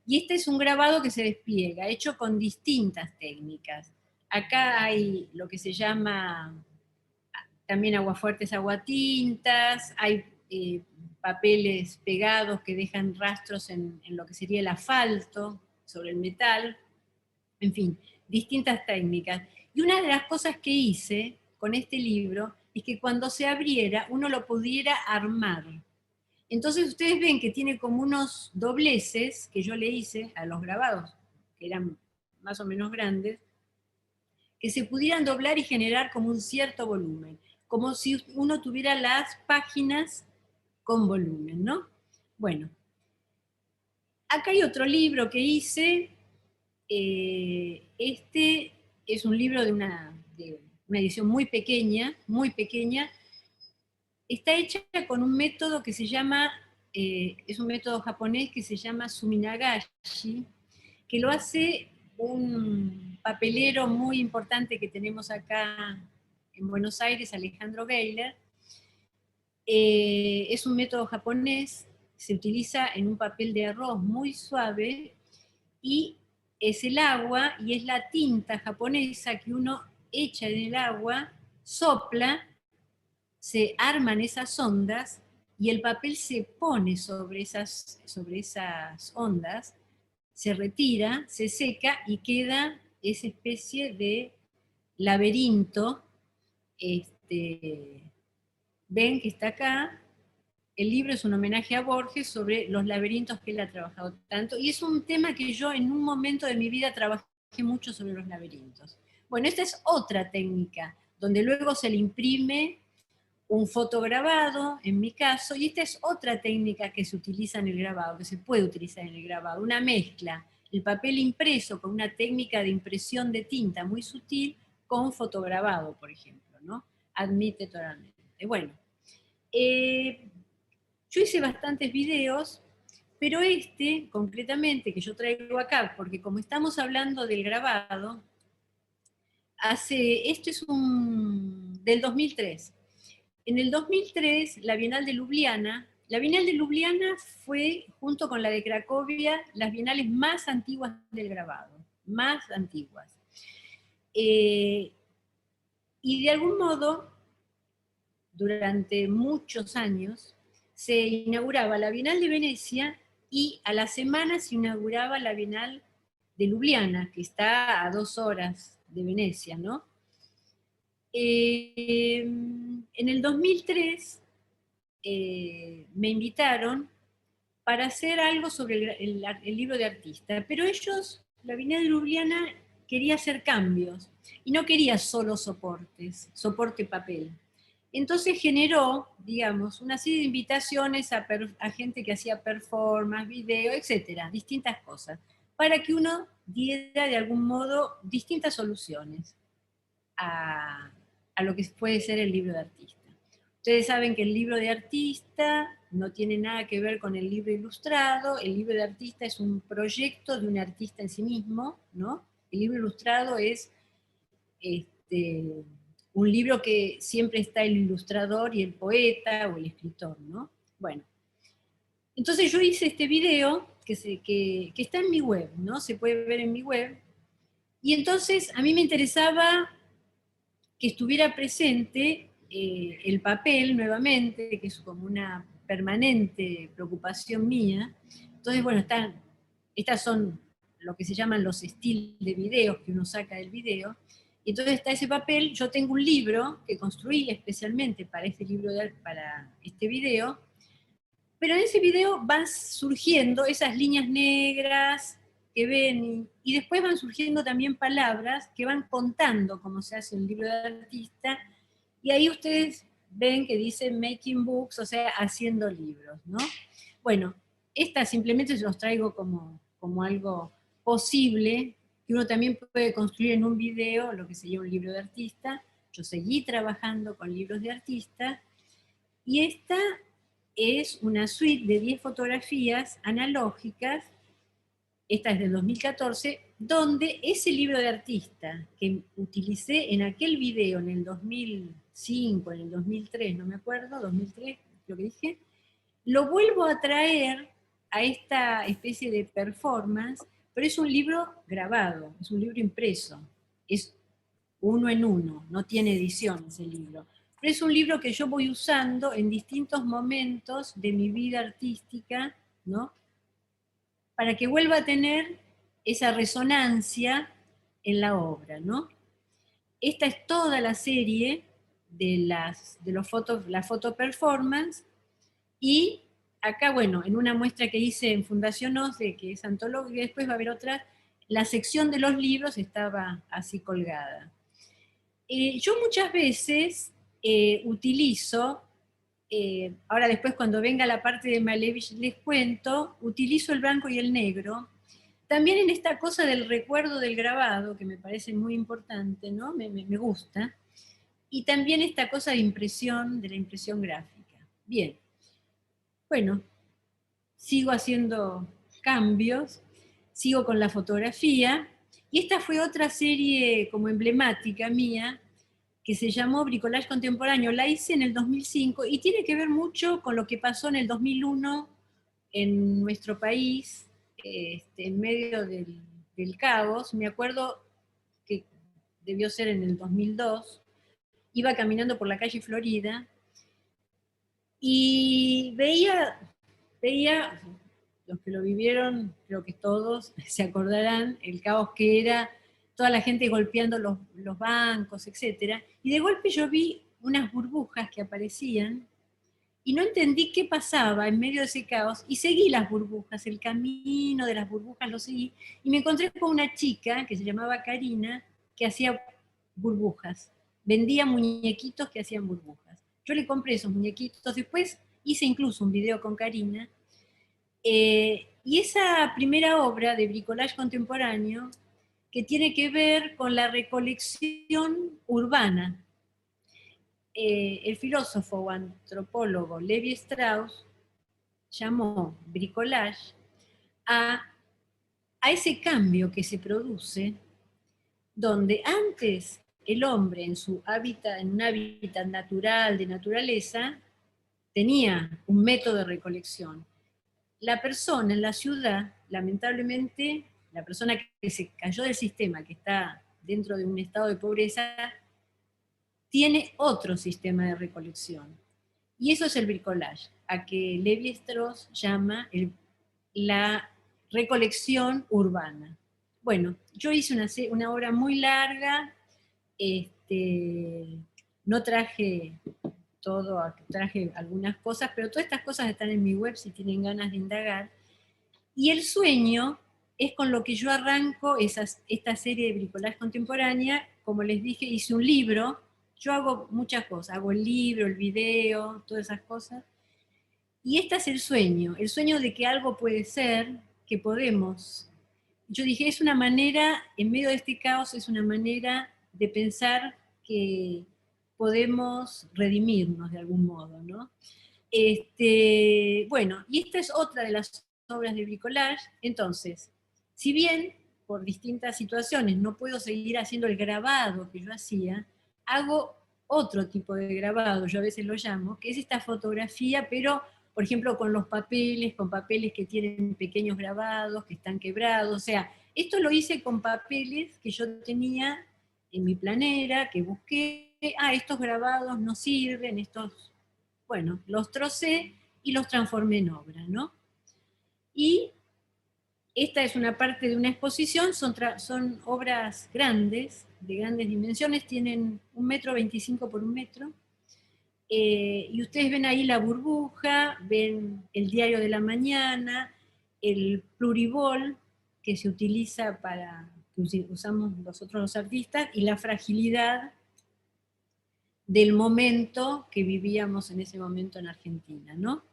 y este es un grabado que se despliega, hecho con distintas técnicas. Acá hay lo que se llama también aguafuertes aguatintas, hay papeles pegados que dejan rastros en lo que sería el asfalto, sobre el metal, en fin, distintas técnicas. Y una de las cosas que hice con este libro es que cuando se abriera uno lo pudiera armar. Entonces ustedes ven que tiene como unos dobleces que yo le hice a los grabados, que eran más o menos grandes, que se pudieran doblar y generar como un cierto volumen, como si uno tuviera las páginas con volumen, ¿no? Bueno, acá hay otro libro que hice. Este es un libro de una edición muy pequeña, muy pequeña. Está hecha con un método que se llama, es un método japonés que se llama Suminagashi, que lo hace un papelero muy importante que tenemos acá en Buenos Aires, Alejandro Geiler. Es un método japonés, se utiliza en un papel de arroz muy suave, y es el agua y es la tinta japonesa que uno echa en el agua, sopla, se arman esas ondas y el papel se pone sobre esas ondas, se retira, se seca y queda esa especie de laberinto. Ven que está acá. El libro es un homenaje a Borges sobre los laberintos que él ha trabajado tanto, y es un tema que yo en un momento de mi vida trabajé mucho sobre los laberintos. Bueno, esta es otra técnica, donde luego se le imprime un fotograbado, en mi caso, y esta es otra técnica que se utiliza en el grabado, que se puede utilizar en el grabado, una mezcla, el papel impreso con una técnica de impresión de tinta muy sutil, con fotograbado, por ejemplo, ¿no? Admite totalmente. Bueno, yo hice bastantes videos, pero concretamente, que yo traigo acá, porque como estamos hablando del grabado, esto es del 2003. En el 2003, la Bienal de Ljubljana fue, junto con la de Cracovia, las bienales más antiguas del grabado, más antiguas. Y de algún modo, durante muchos años, se inauguraba la Bienal de Venecia y a la semana se inauguraba la Bienal de Ljubljana, que está a 2 horas de Venecia, ¿no? En el 2003 me invitaron para hacer algo sobre el libro de artista, pero la Bienal de Ljubljana quería hacer cambios y no quería solo soporte papel. Entonces generó, digamos, una serie de invitaciones a gente que hacía performance, video, etcétera, distintas cosas, para que uno diera de algún modo distintas soluciones a lo que puede ser el libro de artista. Ustedes saben que el libro de artista no tiene nada que ver con el libro ilustrado. El libro de artista es un proyecto de un artista en sí mismo, ¿no? El libro ilustrado es un libro que siempre está el ilustrador y el poeta o el escritor, ¿no? Bueno, entonces yo hice este video que está en mi web, ¿no? Se puede ver en mi web. Y entonces a mí me interesaba que estuviera presente el papel nuevamente, que es como una permanente preocupación mía. Entonces, bueno, estas son lo que se llaman los estilos de videos que uno saca del video. Y entonces está ese papel. Yo tengo un libro que construí especialmente para para este video, pero en ese video van surgiendo esas líneas negras que ven, y después van surgiendo también palabras que van contando cómo se hace un libro de artista, y ahí ustedes ven que dice making books, o sea, haciendo libros, ¿no? Bueno, esta simplemente se los traigo como algo posible, que uno también puede construir en un video, lo que sería un libro de artista. Yo seguí trabajando con libros de artista, y esta es una suite de 10 fotografías analógicas, esta es del 2014, donde ese libro de artista que utilicé en aquel video en el 2005, en el 2003, no me acuerdo, 2003, lo que dije, lo vuelvo a traer a esta especie de performance, pero es un libro grabado, es un libro impreso, es 1 en 1, no tiene edición ese libro. Pero es un libro que yo voy usando en distintos momentos de mi vida artística, ¿no? Para que vuelva a tener esa resonancia en la obra, ¿no? Esta es toda la serie de la foto performance, y acá, bueno, en una muestra que hice en Fundación OSDE, que es antológica, después va a haber otra, la sección de los libros estaba así colgada. Yo muchas veces utilizo, ahora después cuando venga la parte de Malevich les cuento, utilizo el blanco y el negro, también en esta cosa del recuerdo del grabado, que me parece muy importante, ¿no? Me gusta, y también esta cosa de la impresión gráfica. Bien, bueno, sigo haciendo cambios, sigo con la fotografía, y esta fue otra serie como emblemática mía, que se llamó Bricolage Contemporáneo. La hice en el 2005 y tiene que ver mucho con lo que pasó en el 2001 en nuestro país, en medio del caos. Me acuerdo que debió ser en el 2002, iba caminando por la calle Florida, Y veía, los que lo vivieron, creo que todos se acordarán, el caos que era, toda la gente golpeando los bancos, etc. Y de golpe yo vi unas burbujas que aparecían, y no entendí qué pasaba en medio de ese caos, y seguí las burbujas, el camino de las burbujas lo seguí, y me encontré con una chica que se llamaba Karina, que hacía burbujas, vendía muñequitos que hacían burbujas. Yo le compré esos muñequitos, después hice incluso un video con Karina, y esa primera obra de bricolage contemporáneo, que tiene que ver con la recolección urbana. El filósofo o antropólogo Levi Strauss llamó bricolage a ese cambio que se produce, donde antes el hombre en su hábitat, en un hábitat natural de naturaleza, tenía un método de recolección. La persona en la ciudad, lamentablemente, la persona que se cayó del sistema, que está dentro de un estado de pobreza, tiene otro sistema de recolección. Y eso es el bricolage, a que Levi Strauss llama la recolección urbana. Bueno, yo hice una obra muy larga, no traje todo, traje algunas cosas, pero todas estas cosas están en mi web si tienen ganas de indagar. Y el sueño es con lo que yo arranco esta serie de bricolage contemporánea. Como les dije, hice un libro. Yo hago muchas cosas, hago el libro, el video, todas esas cosas. Y este es el sueño de que algo puede ser, que podemos. Yo dije, es una manera, en medio de este caos, es una manera de pensar que podemos redimirnos de algún modo, ¿no? Bueno, y esta es otra de las obras de bricolage. Entonces, si bien por distintas situaciones no puedo seguir haciendo el grabado que yo hacía, hago otro tipo de grabado, yo a veces lo llamo, que es esta fotografía, pero por ejemplo con los papeles, con papeles que tienen pequeños grabados, que están quebrados, o sea, esto lo hice con papeles que yo tenía en mi planera, que busqué, estos grabados no sirven, estos, bueno, los trocé y los transformé en obra, ¿no? Y esta es una parte de una exposición, son obras grandes, de grandes dimensiones, tienen 1,25 m por 1 metro, y ustedes ven ahí la burbuja, ven el diario de la mañana, el pluribol que se utiliza que usamos nosotros los artistas, y la fragilidad del momento que vivíamos en ese momento en Argentina, ¿no?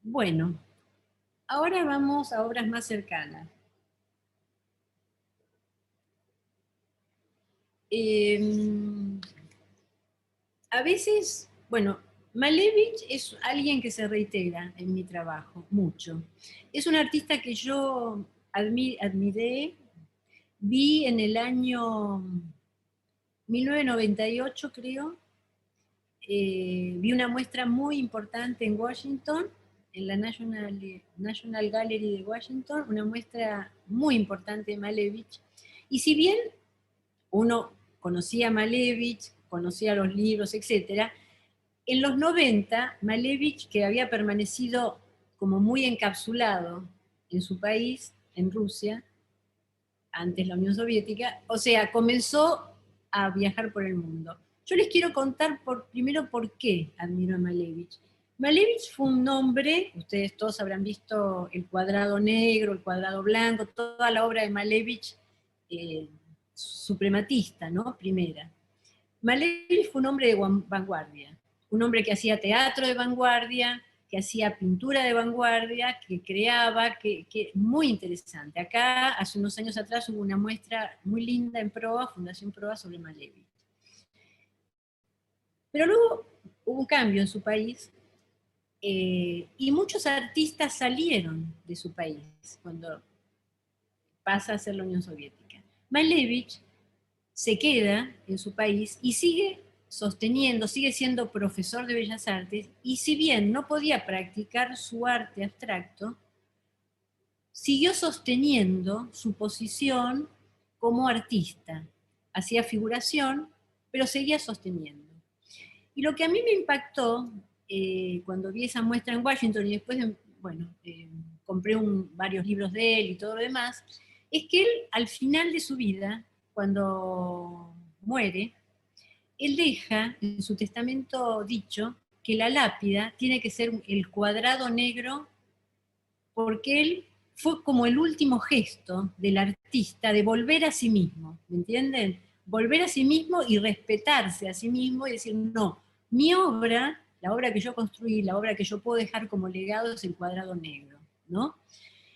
Bueno, ahora vamos a obras más cercanas. A veces, bueno, Malevich es alguien que se reitera en mi trabajo, mucho. Es un artista que yo admiré, vi en el año 1998, creo, vi una muestra muy importante en Washington, en la National Gallery de Washington, una muestra muy importante de Malevich. Y si bien uno conocía a Malevich, conocía los libros, etc., en los 90, Malevich, que había permanecido como muy encapsulado en su país, en Rusia, antes la Unión Soviética, o sea, comenzó a viajar por el mundo. Yo les quiero contar primero por qué admiro a Malevich. Malevich fue un hombre, ustedes todos habrán visto El cuadrado negro, El cuadrado blanco, toda la obra de Malevich, suprematista, ¿no? Primera. Malevich fue un hombre de vanguardia, un hombre que hacía teatro de vanguardia, que hacía pintura de vanguardia, que creaba, que muy interesante. Acá, hace unos años atrás, hubo una muestra muy linda en Proa, Fundación Proa, sobre Malevich. Pero luego hubo un cambio en su país, y muchos artistas salieron de su país cuando pasa a ser la Unión Soviética. Malevich se queda en su país y sigue sosteniendo, sigue siendo profesor de Bellas Artes, y si bien no podía practicar su arte abstracto, siguió sosteniendo su posición como artista. Hacía figuración, pero seguía sosteniendo. Y lo que a mí me impactó cuando vi esa muestra en Washington y después, bueno, compré varios libros de él y todo lo demás, es que él al final de su vida, cuando muere, él deja en su testamento dicho que la lápida tiene que ser el cuadrado negro, porque él fue como el último gesto del artista de volver a sí mismo, ¿me entienden? Volver a sí mismo y respetarse a sí mismo y decir, no, mi obra, la obra que yo construí, la obra que yo puedo dejar como legado es el cuadrado negro, ¿no?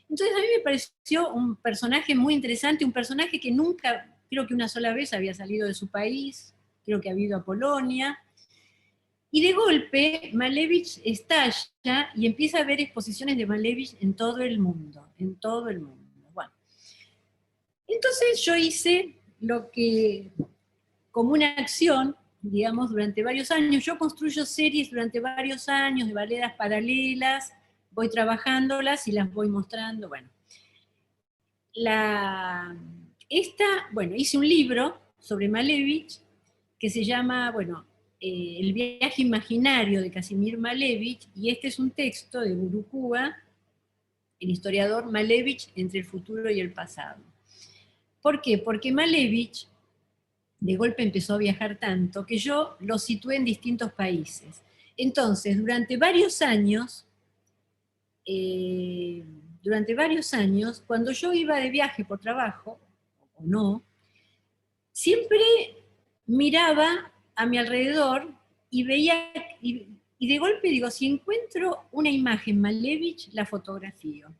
Entonces a mí me pareció un personaje muy interesante, un personaje que nunca, creo que una sola vez había salido de su país, creo que ha ido a Polonia, y de golpe Malevich estalla y empieza a haber exposiciones de Malevich en todo el mundo, en todo el mundo. Bueno, entonces yo hice lo que, como una acción, digamos, durante varios años, yo construyo series durante varios años de baleadas paralelas, voy trabajándolas y las voy mostrando, bueno. Bueno, hice un libro sobre Malevich que se llama, bueno, El viaje imaginario de Casimir Malevich, y este es un texto de Burukua, el historiador Malevich entre el futuro y el pasado. ¿Por qué? Porque Malevich de golpe empezó a viajar tanto que yo lo situé en distintos países. Entonces, durante varios años, cuando yo iba de viaje por trabajo, o no, siempre miraba a mi alrededor y veía, y de golpe digo, si encuentro una imagen Malevich, la fotografío.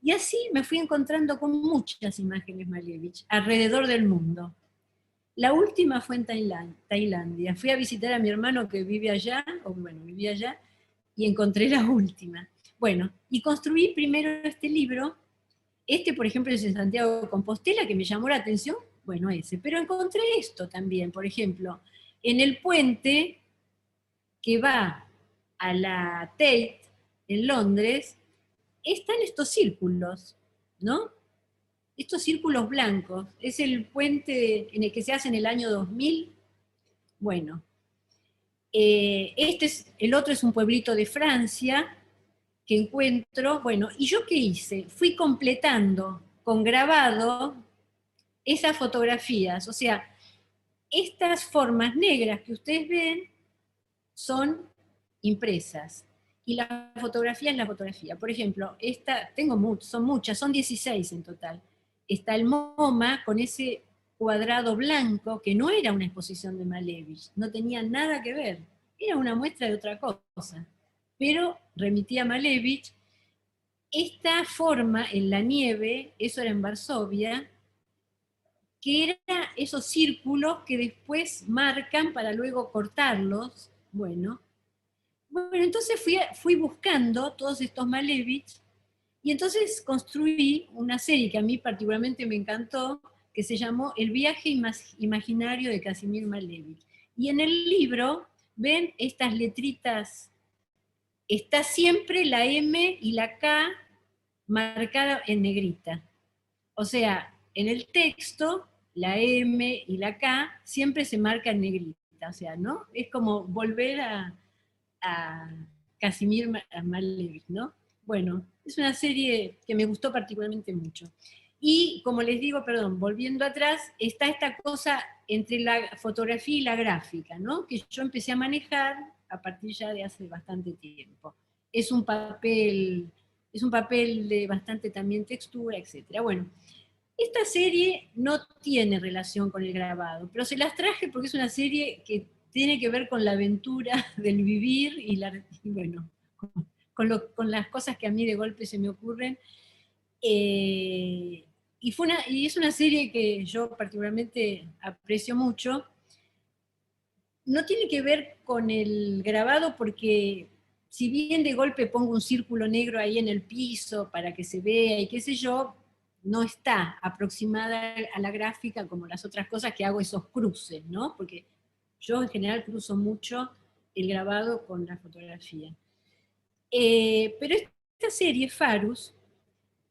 Y así me fui encontrando con muchas imágenes Malevich alrededor del mundo. La última fue en Tailandia. Fui a visitar a mi hermano que vive allá, o bueno, vivía allá, y encontré la última. Bueno, y construí primero este libro. Este, por ejemplo, es de Santiago de Compostela, que me llamó la atención, bueno, ese. Pero encontré esto también, por ejemplo, en el puente que va a la Tate, en Londres, están estos círculos, ¿no? Estos círculos blancos. Es el puente en el que se hace en el año 2000. Bueno, el otro es un pueblito de Francia, que encuentro, bueno, ¿y yo qué hice? Fui completando con grabado esas fotografías, o sea, estas formas negras que ustedes ven son impresas, y la fotografía es la fotografía. Por ejemplo, son muchas, son 16 en total. Está el MoMA con ese cuadrado blanco, que no era una exposición de Malevich, no tenía nada que ver, era una muestra de otra cosa, pero remitía a Malevich. Esta forma en la nieve, eso era en Varsovia, que eran esos círculos que después marcan para luego cortarlos. Bueno, entonces fui buscando todos estos Malevich, y entonces construí una serie que a mí particularmente me encantó, que se llamó El viaje imaginario de Casimir Malevich. Y en el libro ven estas letritas, está siempre la M y la K marcada en negrita. O sea, en el texto, la M y la K siempre se marcan en negrita. O sea, ¿no? Es como volver a Casimir Malevich, ¿no? Bueno, es una serie que me gustó particularmente mucho. Y como les digo, perdón, volviendo atrás, está esta cosa entre la fotografía y la gráfica, ¿no? Que yo empecé a manejar a partir ya de hace bastante tiempo. Es un papel de bastante también textura, etc. Bueno, esta serie no tiene relación con el grabado, pero se las traje porque es una serie que tiene que ver con la aventura del vivir y bueno, con las cosas que a mí de golpe se me ocurren. Y es una serie que yo particularmente aprecio mucho. No tiene que ver con el grabado porque si bien de golpe pongo un círculo negro ahí en el piso para que se vea y qué sé yo, no está aproximada a la gráfica como las otras cosas que hago esos cruces, ¿no? Porque yo en general cruzo mucho el grabado con la fotografía. Pero esta serie, Farus,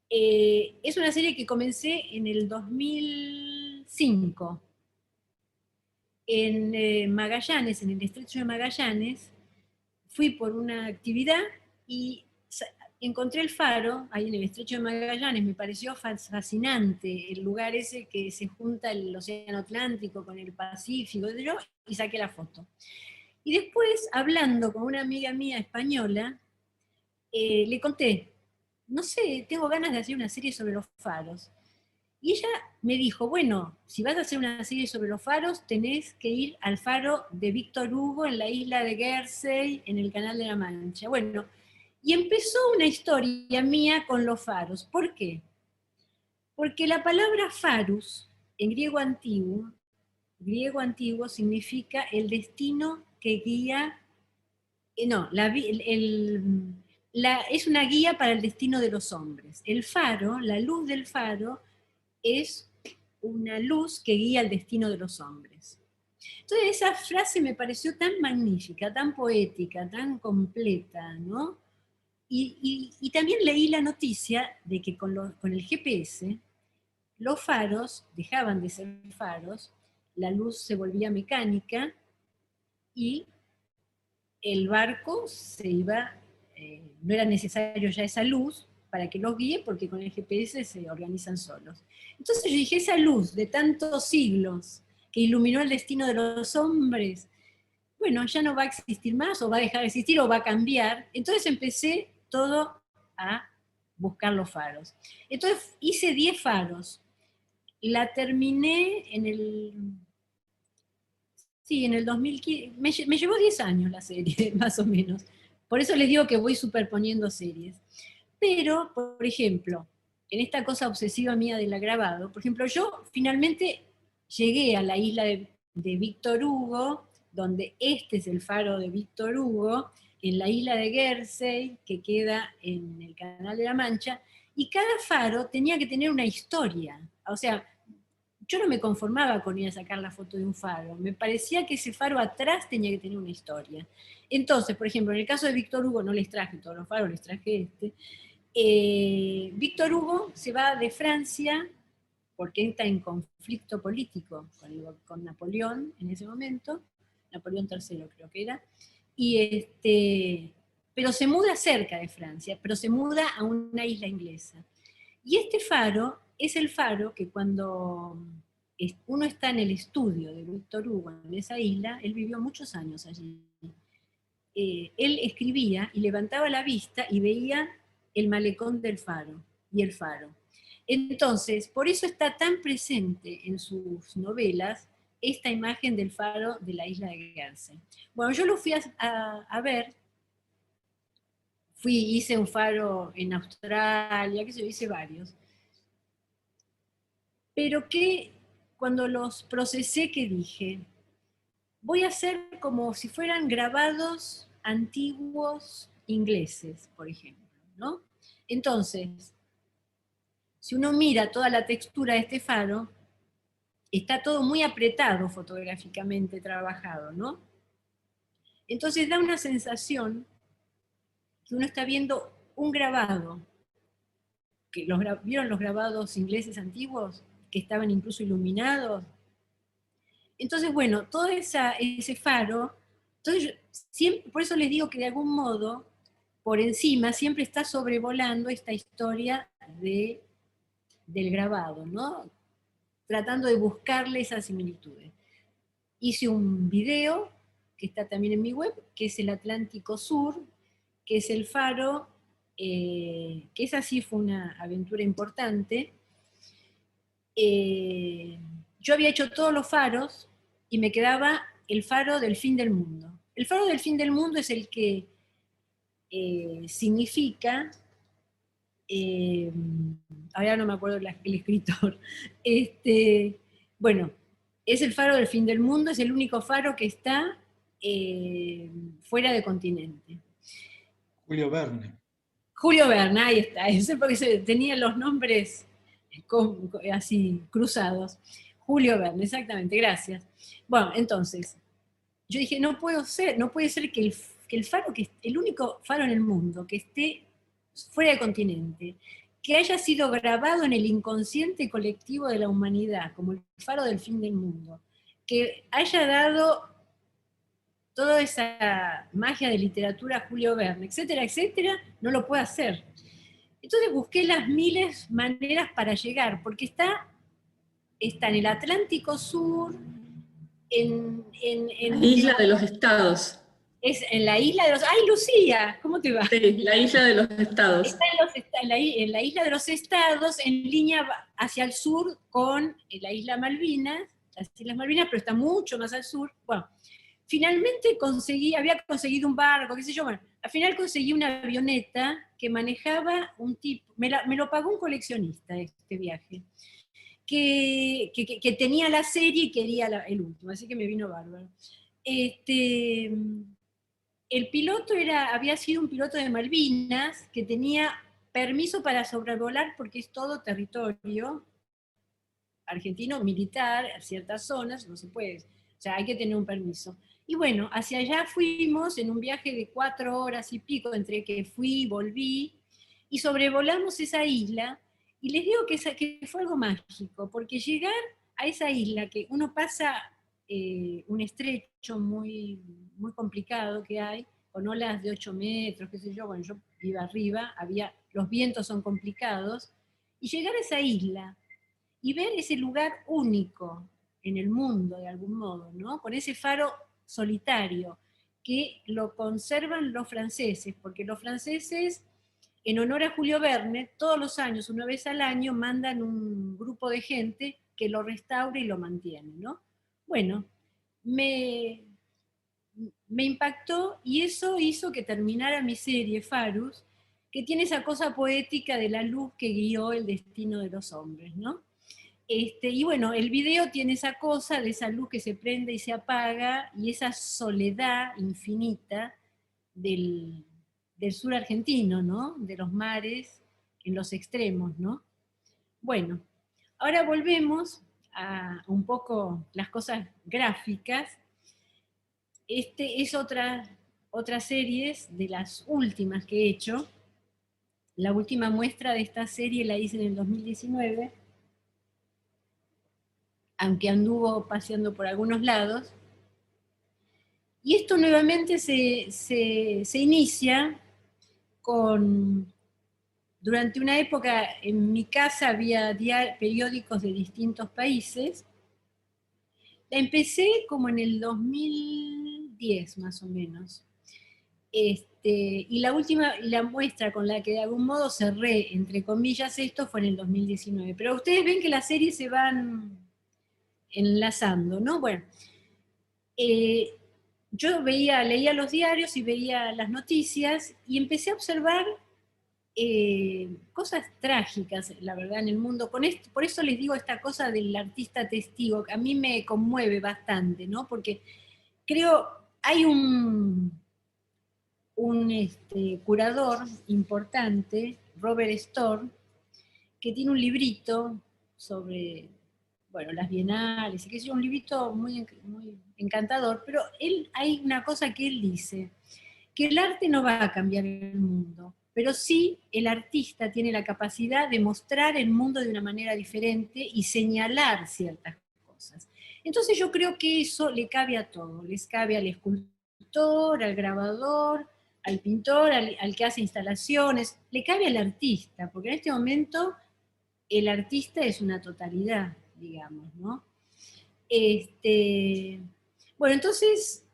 es una serie que comencé en el 2005. en Magallanes, en el estrecho de Magallanes, fui por una actividad y encontré el faro, ahí en el estrecho de Magallanes, me pareció fascinante el lugar ese que se junta el Océano Atlántico con el Pacífico, y saqué la foto. Y después, hablando con una amiga mía española, le conté, no sé, tengo ganas de hacer una serie sobre los faros. Y ella me dijo, bueno, si vas a hacer una serie sobre los faros, tenés que ir al faro de Víctor Hugo en la isla de Guernsey, en el Canal de la Mancha. Bueno, y empezó una historia mía con los faros. ¿Por qué? Porque la palabra farus, en griego antiguo significa el destino que guía, es una guía para el destino de los hombres. El faro, la luz del faro, es una luz que guía el destino de los hombres. Entonces esa frase me pareció tan magnífica, tan poética, tan completa, ¿no? Y también leí la noticia de que con el GPS los faros dejaban de ser faros, la luz se volvía mecánica y el barco se iba, no era necesario ya esa luz para que los guíe, porque con el GPS se organizan solos. Entonces yo dije, esa luz de tantos siglos que iluminó el destino de los hombres, bueno, ya no va a existir más, o va a dejar de existir, o va a cambiar. Entonces empecé todo a buscar los faros. Entonces hice 10 faros. La terminé en el 2015, me llevó 10 años la serie, más o menos. Por eso les digo que voy superponiendo series. Pero, por ejemplo, en esta cosa obsesiva mía del grabado, por ejemplo, yo finalmente llegué a la isla de Víctor Hugo, donde este es el faro de Víctor Hugo, en la isla de Guernsey, que queda en el Canal de la Mancha, y cada faro tenía que tener una historia. O sea, yo no me conformaba con ir a sacar la foto de un faro, me parecía que ese faro atrás tenía que tener una historia. Entonces, por ejemplo, en el caso de Víctor Hugo, no les traje todos los faros, les traje este. Víctor Hugo se va de Francia porque está en conflicto político con Napoleón en ese momento, Napoleón III creo que era, pero se muda cerca de Francia, pero se muda a una isla inglesa. Y este faro es el faro que cuando uno está en el estudio de Víctor Hugo en esa isla, él vivió muchos años allí. Él escribía y levantaba la vista y veía el malecón del faro y el faro. Entonces, por eso está tan presente en sus novelas esta imagen del faro de la isla de Guernsey. Bueno, yo lo fui a ver, hice un faro en Australia, qué sé yo, hice varios. Pero que cuando los procesé, que dije, voy a hacer como si fueran grabados antiguos ingleses, por ejemplo, ¿no? Entonces, si uno mira toda la textura de este faro, está todo muy apretado fotográficamente trabajado, ¿no? Entonces da una sensación que uno está viendo un grabado, que ¿vieron los grabados ingleses antiguos? Que estaban incluso iluminados. Entonces, bueno, todo ese faro, entonces siempre, por eso les digo que de algún modo, por encima, siempre está sobrevolando esta historia del grabado, ¿no? Tratando de buscarle esas similitudes. Hice un video, que está también en mi web, que es el Atlántico Sur, que es el faro, que esa sí fue una aventura importante. Yo había hecho todos los faros, y me quedaba el faro del fin del mundo. El faro del fin del mundo es el que significa, ahora no me acuerdo el escritor, bueno, es el faro del fin del mundo, es el único faro que está fuera de continente. Julio Verne. Julio Verne, ahí está, ese porque tenía los nombres así cruzados. Julio Verne, exactamente, gracias. Bueno, entonces, yo dije, no puede ser que el faro, que el único faro en el mundo que esté fuera de continente, que haya sido grabado en el inconsciente colectivo de la humanidad, como el faro del fin del mundo, que haya dado toda esa magia de literatura a Julio Verne, etcétera, etcétera, no lo puede hacer. Entonces busqué las miles maneras para llegar, porque está en el Atlántico Sur, La isla de los estados. es en la isla de los... ¡Ay, Lucía! ¿Cómo te va? Sí, la isla de los estados. Está en la isla de los estados, en línea hacia el sur con la isla Malvinas, las Islas Malvinas, pero está mucho más al sur. Bueno, finalmente había conseguido un barco, qué sé yo, bueno, al final conseguí una avioneta que manejaba un tipo, me lo pagó un coleccionista este viaje, que tenía la serie y quería el último, así que me vino bárbaro. El piloto había sido un piloto de Malvinas que tenía permiso para sobrevolar porque es todo territorio argentino militar, a ciertas zonas, no se puede, o sea, hay que tener un permiso. Y bueno, hacia allá fuimos en un viaje de 4 horas y pico, entre que fui y volví, y sobrevolamos esa isla, y les digo que fue algo mágico, porque llegar a esa isla, que uno pasa un estrecho muy, muy complicado que hay, con olas de 8 metros, qué sé yo, bueno, yo iba arriba, los vientos son complicados, y llegar a esa isla, y ver ese lugar único en el mundo, de algún modo, ¿no? Con ese faro solitario, que lo conservan los franceses, porque los franceses, en honor a Julio Verne, todos los años, una vez al año, mandan un grupo de gente que lo restaure y lo mantiene, ¿no? Bueno, me impactó y eso hizo que terminara mi serie, Farus, que tiene esa cosa poética de la luz que guió el destino de los hombres, ¿no? Y bueno, el video tiene esa cosa de esa luz que se prende y se apaga, y esa soledad infinita del sur argentino, ¿no? De los mares en los extremos, ¿no? Bueno, ahora volvemos a un poco las cosas gráficas. Es otra serie de las últimas que he hecho. La última muestra de esta serie la hice en el 2019, aunque anduvo paseando por algunos lados. Y esto nuevamente se inicia durante una época en mi casa había periódicos de distintos países. La empecé como en el 2010 más o menos. Y la muestra con la que de algún modo cerré, entre comillas, esto fue en el 2019. Pero ustedes ven que las series se van enlazando, ¿no? Bueno, yo leía los diarios y veía las noticias y empecé a observar cosas trágicas, la verdad, en el mundo. Por eso les digo esta cosa del artista testigo, que a mí me conmueve bastante, ¿no? Porque creo, hay un curador importante, Robert Storr, que tiene un librito sobre, bueno, las bienales, y que es un librito muy, muy encantador, pero hay una cosa que él dice, que el arte no va a cambiar el mundo, pero sí el artista tiene la capacidad de mostrar el mundo de una manera diferente y señalar ciertas cosas. Entonces yo creo que eso le cabe a todo, les cabe al escultor, al grabador, al pintor, al que hace instalaciones, le cabe al artista, porque en este momento el artista es una totalidad, digamos, ¿no? Bueno, entonces,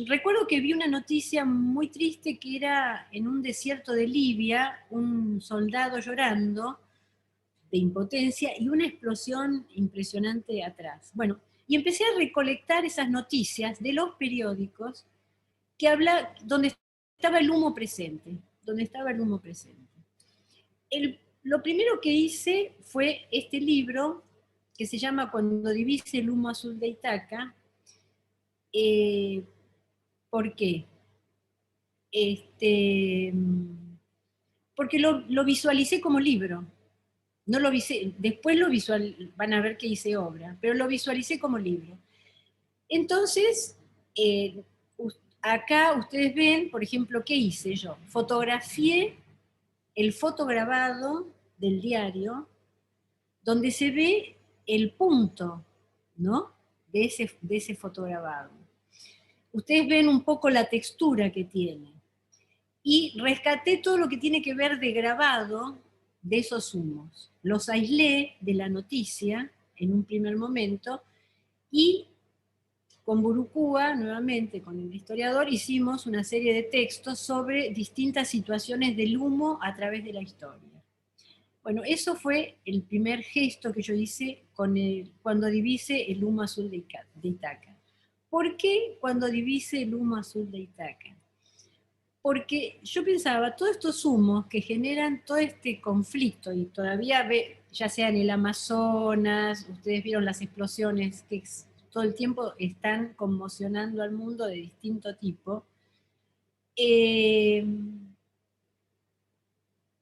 recuerdo que vi una noticia muy triste que era en un desierto de Libia, un soldado llorando de impotencia y una explosión impresionante atrás. Bueno, y empecé a recolectar esas noticias de los periódicos donde estaba el humo presente, Lo primero que hice fue este libro, que se llama Cuando divise el humo azul de Ítaca. ¿Por qué? Porque lo visualicé como libro. No lo después van a ver que hice obra, pero lo visualicé como libro. Entonces, acá ustedes ven, por ejemplo, ¿qué hice yo? Fotografié el fotograbado del diario, donde se ve el punto, ¿no? de ese fotograbado. Ustedes ven un poco la textura que tiene. Y rescaté todo lo que tiene que ver de grabado de esos humos. Los aislé de la noticia en un primer momento y con Burucúa, nuevamente con el historiador, hicimos una serie de textos sobre distintas situaciones del humo a través de la historia. Bueno, eso fue el primer gesto que yo hice cuando divise el humo azul de Ítaca. ¿Por qué cuando divise el humo azul de Ítaca? Porque yo pensaba, todos estos humos que generan todo este conflicto, y todavía ya sea en el Amazonas, ustedes vieron las explosiones que todo el tiempo están conmocionando al mundo de distinto tipo,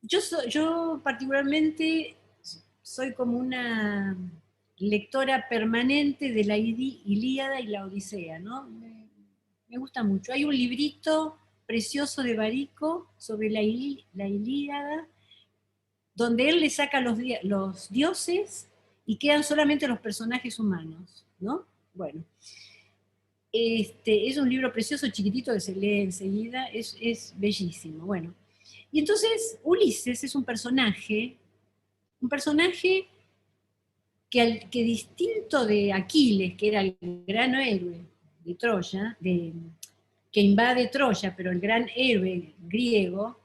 yo particularmente soy como una lectora permanente de la Ilíada y la Odisea, ¿no? Me gusta mucho. Hay un librito precioso de Barico sobre la Ilíada, donde él le saca los dioses y quedan solamente los personajes humanos, ¿no? Bueno, es un libro precioso, chiquitito, que se lee enseguida, es bellísimo. Bueno, y entonces Ulises es un personaje que distinto de Aquiles, que era el gran héroe de Troya, que invade Troya, pero el gran héroe griego,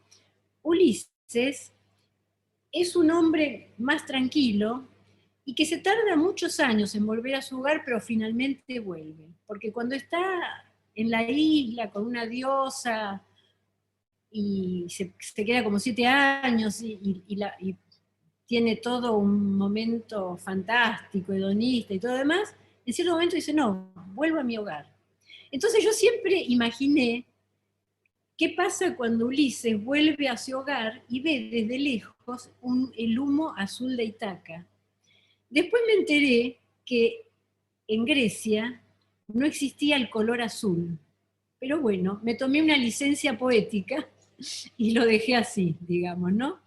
Ulises es un hombre más tranquilo y que se tarda muchos años en volver a su hogar, pero finalmente vuelve. Porque cuando está en la isla con una diosa y se queda como 7 años y tiene todo un momento fantástico, hedonista y todo demás, en cierto momento dice, no, vuelvo a mi hogar. Entonces yo siempre imaginé qué pasa cuando Ulises vuelve a su hogar y ve desde lejos el humo azul de Ítaca. Después me enteré que en Grecia no existía el color azul, pero bueno, me tomé una licencia poética y lo dejé así, digamos, ¿no?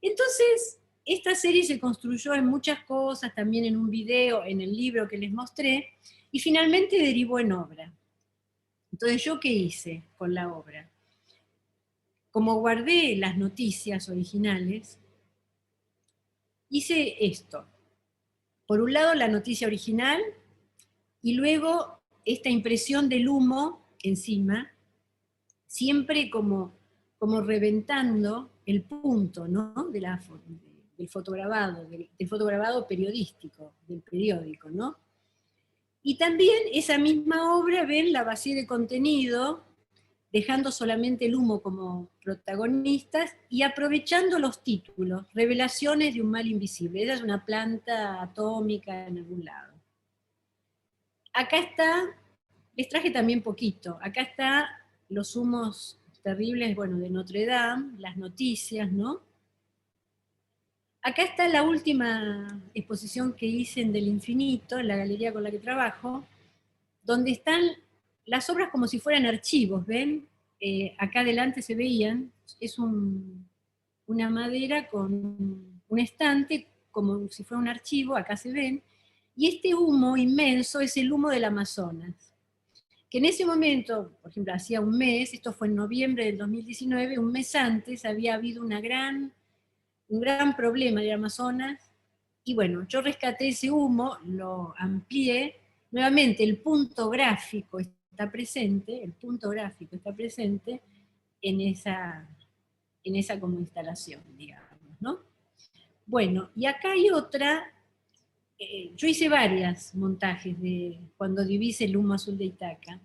Entonces, esta serie se construyó en muchas cosas, también en un video, en el libro que les mostré, y finalmente derivó en obra. Entonces, ¿yo qué hice con la obra? Como guardé las noticias originales, hice esto. Por un lado, la noticia original, y luego esta impresión del humo encima, siempre como reventando el punto, ¿no? del fotograbado periodístico, del periódico, ¿no? Y también esa misma obra, ven, la vacié de contenido, dejando solamente el humo como protagonistas y aprovechando los títulos, revelaciones de un mal invisible. Esa es una planta atómica en algún lado. Acá está, les traje también poquito, acá está los humos terribles, bueno, de Notre Dame, las noticias, ¿no? Acá está la última exposición que hice en Del Infinito, en la galería con la que trabajo, donde están las obras como si fueran archivos, ¿ven? Acá adelante se veían, es una madera con un estante, como si fuera un archivo, acá se ven, y este humo inmenso es el humo del Amazonas, que en ese momento, por ejemplo, hacía un mes, esto fue en noviembre del 2019, un mes antes había habido un gran problema del Amazonas, y bueno, yo rescaté ese humo, lo amplié, nuevamente el punto gráfico está presente, en esa como instalación, digamos, ¿no? Bueno, y acá hay otra, yo hice varios montajes de cuando divise el humo azul de Ítaca,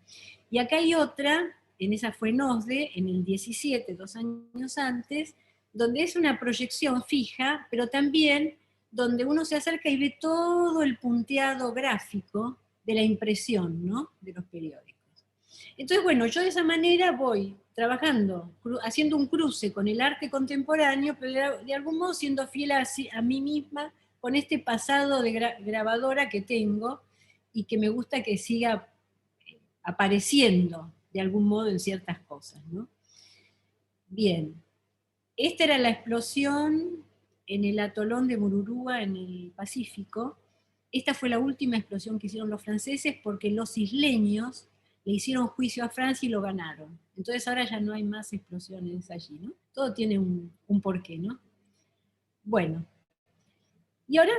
y acá hay otra, en esa fue en OSDE, en el 17, 2 años antes, donde es una proyección fija, pero también donde uno se acerca y ve todo el punteado gráfico de la impresión, ¿no? De los periódicos. Entonces, bueno, yo de esa manera voy trabajando, haciendo un cruce con el arte contemporáneo, pero de algún modo siendo fiel a mí misma con este pasado de grabadora que tengo y que me gusta que siga apareciendo de algún modo en ciertas cosas, ¿no? Bien, esta era la explosión en el atolón de Mururoa, en el Pacífico, esta fue la última explosión que hicieron los franceses porque los isleños le hicieron juicio a Francia y lo ganaron. Entonces ahora ya no hay más explosiones allí, ¿no? Todo tiene un porqué, ¿no? Bueno, y ahora,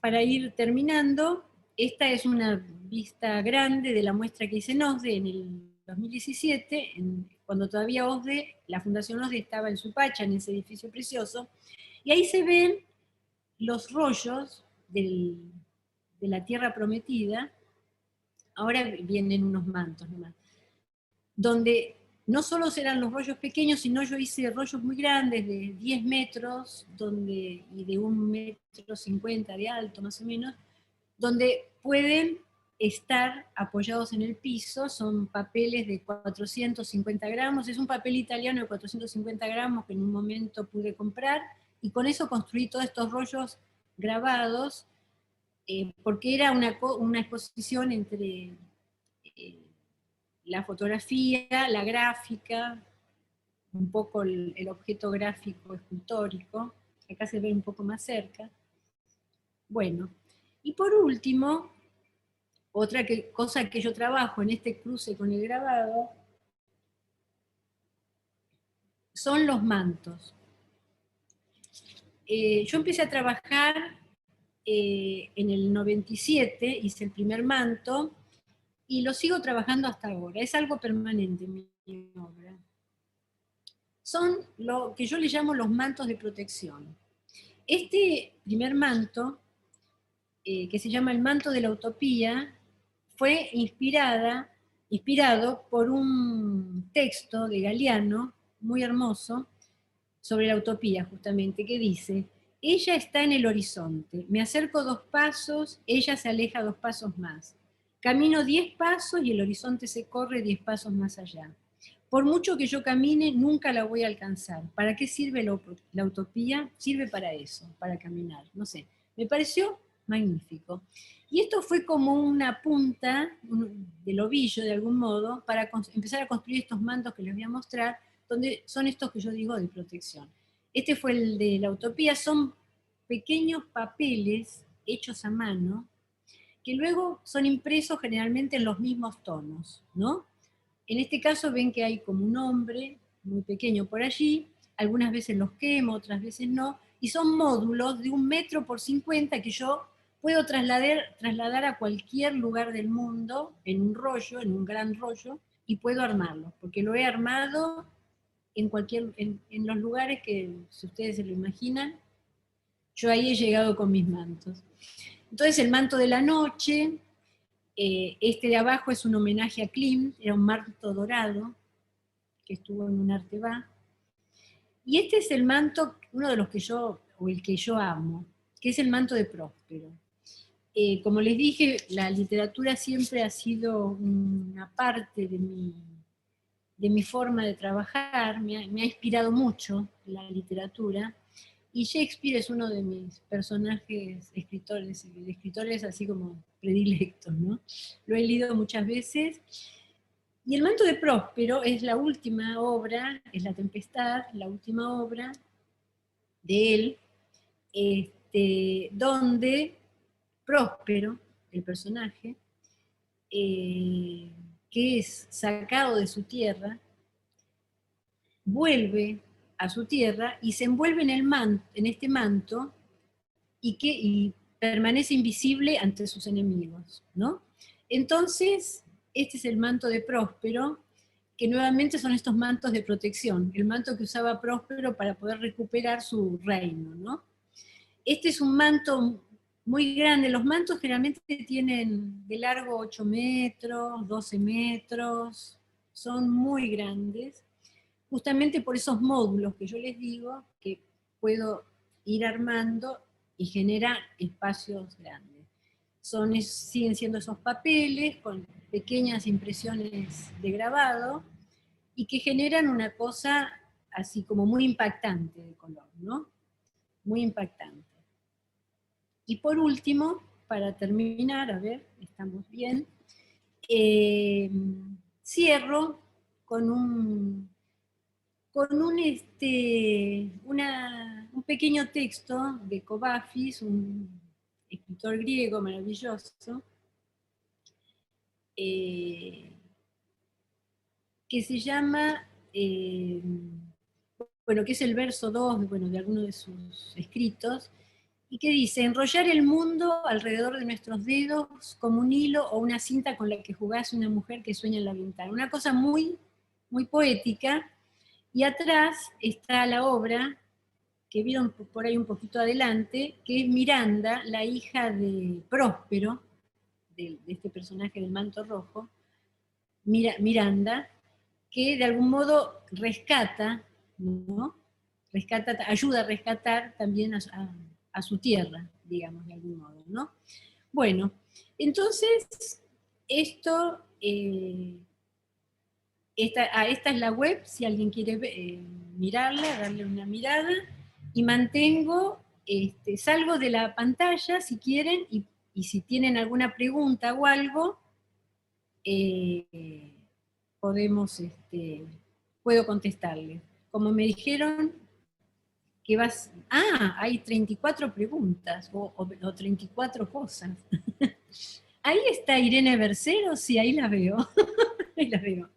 para ir terminando, esta es una vista grande de la muestra que hice en OSDE en el 2017, cuando todavía OSDE, la Fundación OSDE estaba en Supacha, en ese edificio precioso, y ahí se ven los rollos de la Tierra Prometida. Ahora vienen unos mantos nomás, donde no solo serán los rollos pequeños, sino yo hice rollos muy grandes de 10 metros y de 1,50 m de alto más o menos, donde pueden estar apoyados en el piso. Son papeles de 450 gramos, es un papel italiano de 450 gramos que en un momento pude comprar, y con eso construí todos estos rollos grabados, porque era una exposición entre la fotografía, la gráfica, un poco el objeto gráfico escultórico. Acá se ve un poco más cerca. Bueno, y por último, otra cosa que yo trabajo en este cruce con el grabado son los mantos. Yo empecé a trabajar en el 97, hice el primer manto, y lo sigo trabajando hasta ahora. Es algo permanente en mi obra. Son lo que yo le llamo los mantos de protección. Este primer manto, que se llama el manto de la utopía, fue inspirado por un texto de Galeano, muy hermoso, sobre la utopía justamente, que dice: ella está en el horizonte, me acerco 2 pasos, ella se aleja 2 pasos más. Camino 10 pasos y el horizonte se corre 10 pasos más allá. Por mucho que yo camine, nunca la voy a alcanzar. ¿Para qué sirve la utopía? Sirve para eso, para caminar. No sé, me pareció magnífico. Y esto fue como una punta del ovillo, de algún modo, para empezar a construir estos mantos que les voy a mostrar, donde son estos que yo digo de protección. Este fue el de la utopía, son pequeños papeles hechos a mano, que luego son impresos generalmente en los mismos tonos, ¿no? En este caso ven que hay como un hombre muy pequeño por allí, algunas veces los quemo, otras veces no, y son módulos de 1 m por 50 que yo puedo trasladar a cualquier lugar del mundo en un rollo, en un gran rollo, y puedo armarlo, porque lo he armado en los lugares que, si ustedes se lo imaginan, yo ahí he llegado con mis mantos. Entonces el manto de la noche, este de abajo es un homenaje a Klimt, era un manto dorado, que estuvo en un Arteba. Y este es el manto, uno de los que el que yo amo, que es el manto de Próspero. Como les dije, la literatura siempre ha sido una parte de mi forma de trabajar, me ha inspirado mucho la literatura, y Shakespeare es uno de mis personajes escritores así como predilectos, ¿no? Lo he leído muchas veces. Y el manto de Próspero es la última obra, es La Tempestad, la última obra de él, donde Próspero, el personaje, que es sacado de su tierra, vuelve a su tierra y se envuelve en este manto y permanece invisible ante sus enemigos, ¿no? Entonces, este es el manto de Próspero, que nuevamente son estos mantos de protección, el manto que usaba Próspero para poder recuperar su reino, ¿no? Este es un manto muy grande. Los mantos generalmente tienen de largo 8 metros, 12 metros, son muy grandes, justamente por esos módulos que yo les digo, que puedo ir armando y generar espacios grandes. Siguen siendo esos papeles con pequeñas impresiones de grabado y que generan una cosa así como muy impactante de color, ¿no? Muy impactante. Y por último, para terminar, a ver, estamos bien, cierro con un pequeño texto de Kobafis, un escritor griego maravilloso, que se llama, bueno, que es el verso 2, bueno, de alguno de sus escritos, y que dice: enrollar el mundo alrededor de nuestros dedos como un hilo o una cinta con la que jugase una mujer que sueña en la ventana. Una cosa muy, muy poética, y atrás está la obra, que vieron por ahí un poquito adelante, que es Miranda, la hija de Próspero, de este personaje del manto rojo, Miranda, que de algún modo rescata, ¿no? Ayuda a rescatar también a su tierra, digamos, de algún modo, ¿no? Bueno, entonces, esto, esta es la web, si alguien quiere mirarla, darle una mirada, y mantengo, salgo de la pantalla si quieren, y si tienen alguna pregunta o algo, podemos, puedo contestarles. Como me dijeron que hay 34 preguntas o 34 cosas. Ahí está Irene Bercero, sí, ahí la veo. Ahí la veo.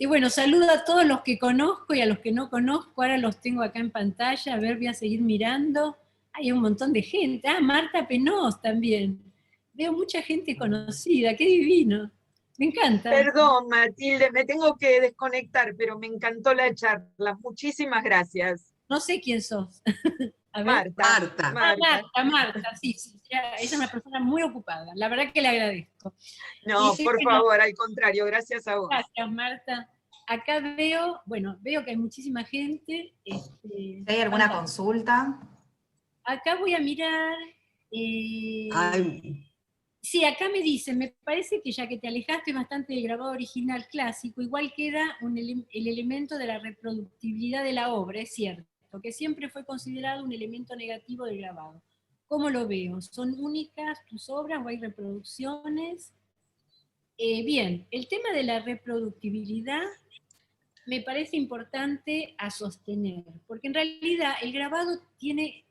Bueno, saludo a todos los que conozco y a los que no conozco, ahora los tengo acá en pantalla, a ver, voy a seguir mirando. Hay un montón de gente. Marta Penós también. Veo mucha gente conocida, qué divino. Me encanta. Perdón, Matilde, me tengo que desconectar, pero me encantó la charla. Muchísimas gracias. No sé quién sos. A ver. Marta. Marta, sí, ella es una persona muy ocupada. La verdad que le agradezco. No, por favor, al contrario, gracias a vos. Gracias, Marta. Acá veo que hay muchísima gente. ¿Hay alguna consulta? Acá voy a mirar. Sí, acá me dicen, me parece que ya que te alejaste bastante del grabado original clásico, igual queda el elemento de la reproductibilidad de la obra, es cierto, que siempre fue considerado un elemento negativo del grabado. ¿Cómo lo veo? ¿Son únicas tus obras o hay reproducciones? Bien, el tema de la reproductibilidad me parece importante a sostener, porque en realidad el grabado tiene...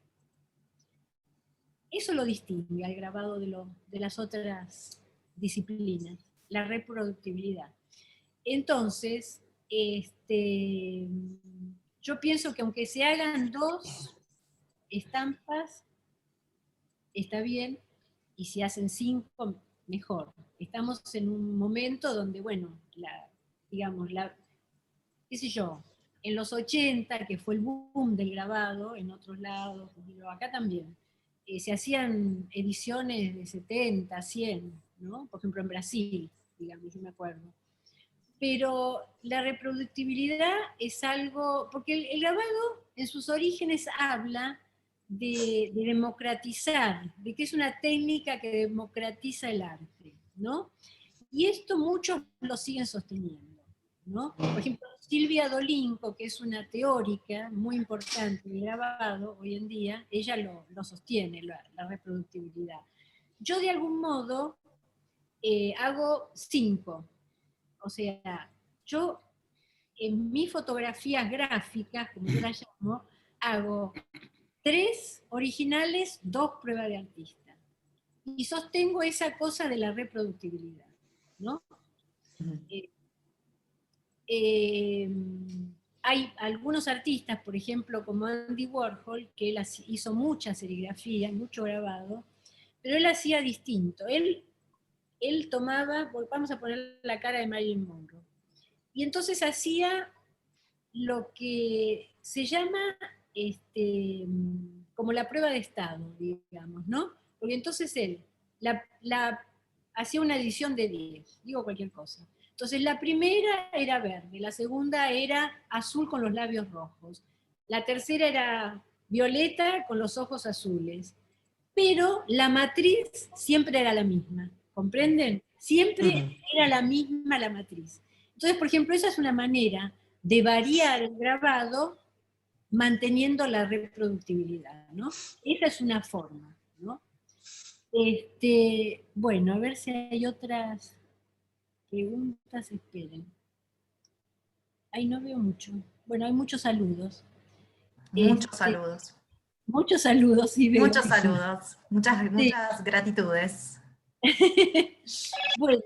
Eso lo distingue al grabado de las otras disciplinas, la reproductibilidad. Entonces, yo pienso que aunque se hagan 2 estampas, está bien, y si hacen 5, mejor. Estamos en un momento donde, bueno, qué sé yo, en los 80, que fue el boom del grabado, en otros lados, acá también, se hacían ediciones de 70, 100, ¿no? Por ejemplo en Brasil, digamos, yo me acuerdo. Pero la reproductibilidad es algo, porque el grabado en sus orígenes habla de democratizar, de que es una técnica que democratiza el arte, ¿no? Y esto muchos lo siguen sosteniendo, ¿no? Por ejemplo, Silvia Dolinco, que es una teórica muy importante de grabado hoy en día, ella lo sostiene, la reproductibilidad. Yo de algún modo hago 5, o sea, yo en mis fotografías gráficas, como yo las llamo, hago 3 originales, 2 pruebas de artista. Y sostengo esa cosa de la reproductibilidad, ¿no? Hay algunos artistas, por ejemplo, como Andy Warhol, que él hizo mucha serigrafía, mucho grabado, pero él hacía distinto. Él tomaba, vamos a poner la cara de Marilyn Monroe, y entonces hacía lo que se llama como la prueba de estado, digamos, ¿no? Porque entonces él hacía una edición de 10, digo cualquier cosa. Entonces la primera era verde, la segunda era azul con los labios rojos, la tercera era violeta con los ojos azules, pero la matriz siempre era la misma, ¿comprenden? Siempre era la misma la matriz. Entonces, por ejemplo, esa es una manera de variar el grabado manteniendo la reproductibilidad, ¿no? Esa es una forma, ¿no? Bueno, a ver si hay otras preguntas, esperen. Ahí no veo mucho. Bueno, hay muchos saludos. Muchos saludos. Muchos saludos y besos. Muchos saludos, muchas gratitudes. Bueno,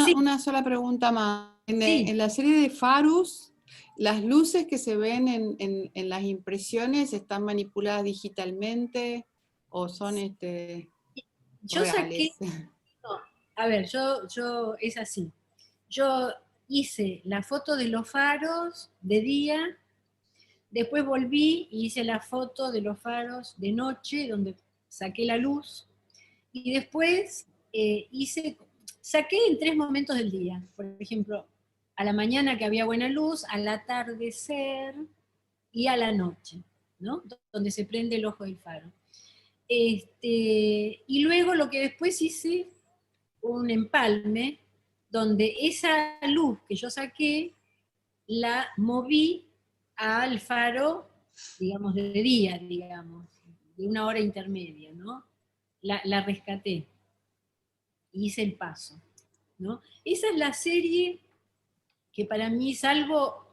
sí. Una sola pregunta más. Sí. En la serie de Farus, ¿las luces que se ven en las impresiones están manipuladas digitalmente o son Yo reales? saqué, no, a ver, yo es así. Yo hice la foto de los faros de día, después volví y hice la foto de los faros de noche, donde saqué la luz, y después saqué en 3 momentos del día. Por ejemplo, a la mañana que había buena luz, al atardecer y a la noche, ¿no? Donde se prende el ojo del faro. Y luego lo que después hice, un empalme, donde esa luz que yo saqué, la moví al faro, digamos, de día, digamos, de una hora intermedia, ¿no? La rescaté, hice el paso, ¿no? Esa es la serie que para mí, salvo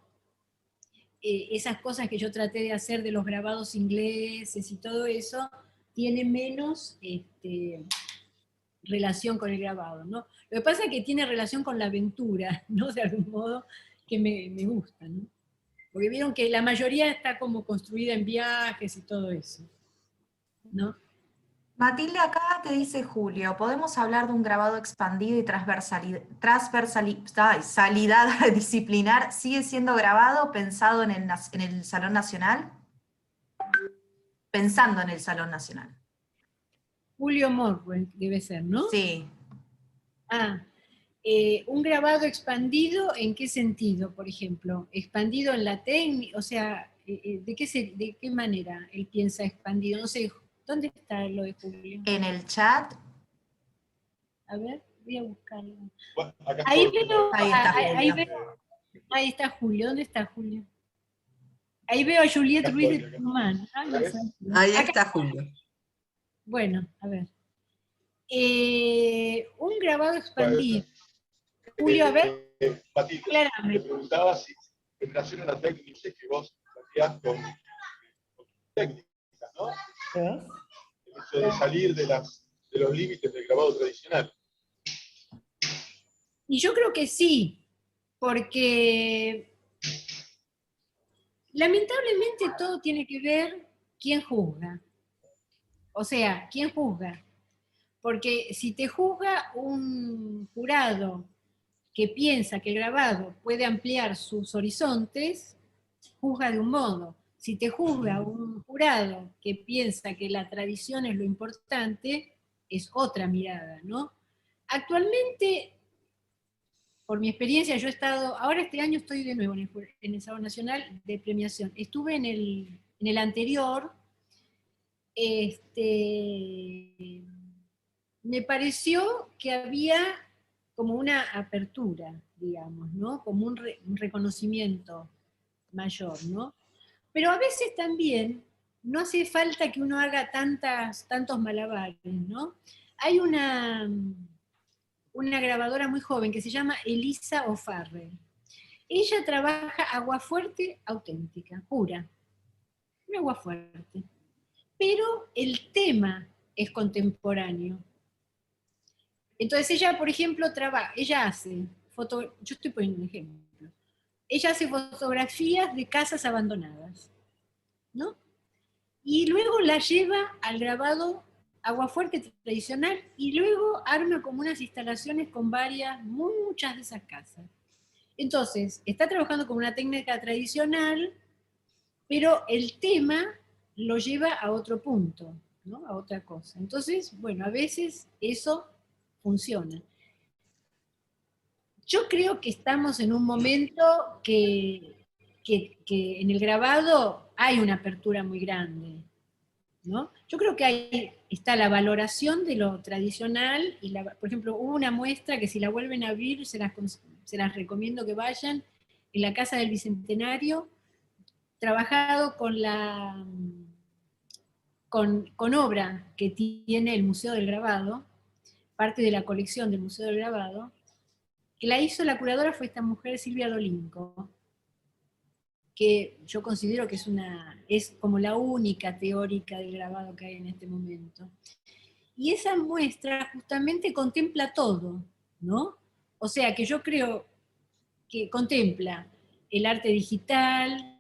esas cosas que yo traté de hacer de los grabados ingleses y todo eso, tiene menos relación con el grabado, ¿no? Lo que pasa es que tiene relación con la aventura, ¿no? De algún modo, que me gusta, ¿no? Porque vieron que la mayoría está como construida en viajes y todo eso, ¿no? Matilde, acá te dice Julio, ¿podemos hablar de un grabado expandido y transversalidad disciplinar? ¿Sigue siendo grabado pensado en el Salón Nacional? Pensando en el Salón Nacional. Julio Morwell debe ser, ¿no? Sí. Un grabado expandido, ¿en qué sentido, por ejemplo? ¿Expandido en la técnica? O sea, ¿de qué manera él piensa expandido? No sé, ¿dónde está lo de Julio? En el chat. A ver, voy a buscarlo. Bueno, acá Ahí estoy. veo, Ahí está Julio. ahí está Julio, ¿dónde está Julio? Ahí veo a Juliette Acá Ruiz de estoy, acá Tucumán. Ahí está Julio. Bueno, a ver. Un grabado expandido. Julio, a ver, Matilde, aclárame. te preguntaba si en relación a la técnica que vos planteás con técnicas, ¿no? El hecho de salir de los límites del grabado tradicional. Y yo creo que sí, porque lamentablemente todo tiene que ver quién juzga. O sea, quién juzga. Porque si te juzga un jurado que piensa que el grabado puede ampliar sus horizontes, juzga de un modo. Si te juzga un jurado que piensa que la tradición es lo importante, es otra mirada, ¿no? Actualmente, por mi experiencia, yo he estado, ahora este año estoy de nuevo en el Salón Nacional de Premiación. Estuve en el anterior, me pareció que había como una apertura, digamos, ¿no? Como un reconocimiento mayor, ¿no? Pero a veces también no hace falta que uno haga tantos malabares, ¿no? Hay una grabadora muy joven que se llama Elisa O'Farrell. Ella trabaja aguafuerte auténtica, pura, un aguafuerte. Pero el tema es contemporáneo. Entonces ella, por ejemplo, ella hace, yo estoy poniendo un ejemplo, ella hace fotografías de casas abandonadas, ¿no? Y luego la lleva al grabado aguafuerte tradicional y luego arma como unas instalaciones con muchas de esas casas. Entonces, está trabajando con una técnica tradicional, pero el tema lo lleva a otro punto, ¿no? A otra cosa. Entonces, bueno, a veces eso funciona. Yo creo que estamos en un momento que en el grabado hay una apertura muy grande, ¿no? Yo creo que ahí está la valoración de lo tradicional, y por ejemplo, hubo una muestra que si la vuelven a abrir, se las recomiendo que vayan, en la Casa del Bicentenario, trabajado con obra que tiene el Museo del Grabado, parte de la colección del Museo del Grabado, que la curadora fue esta mujer, Silvia Dolinco, que yo considero que es como la única teórica del grabado que hay en este momento. Y esa muestra justamente contempla todo, ¿no? O sea, que yo creo que contempla el arte digital,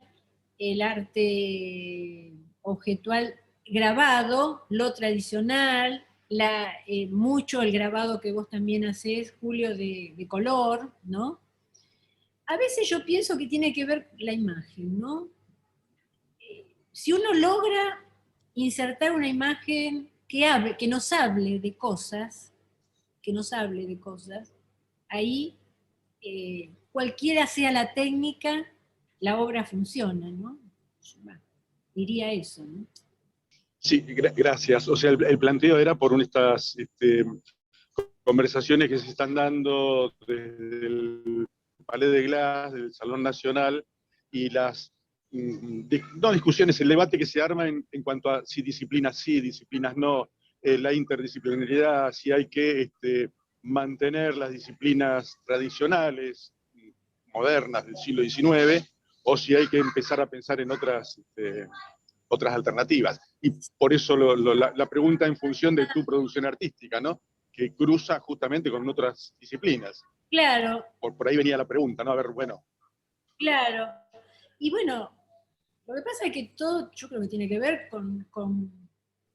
el arte objetual grabado, lo tradicional, mucho el grabado que vos también hacés, Julio, de color, ¿no? A veces yo pienso que tiene que ver la imagen, ¿no? Si uno logra insertar una imagen que nos hable de cosas, ahí cualquiera sea la técnica, la obra funciona, ¿no? Diría eso, ¿no? Sí, gracias. O sea, el planteo era por estas conversaciones que se están dando desde el Palais de Glass, del Salón Nacional, y las no discusiones, el debate que se arma en cuanto a si disciplinas sí, disciplinas no, la interdisciplinaridad, si hay que mantener las disciplinas tradicionales, modernas del siglo XIX, o si hay que empezar a pensar en otras alternativas. Y por eso la pregunta en función de tu producción artística, ¿no? Que cruza justamente con otras disciplinas. Claro. Por ahí venía la pregunta, ¿no? A ver, bueno. Claro. Y bueno, lo que pasa es que todo, yo creo que tiene que ver con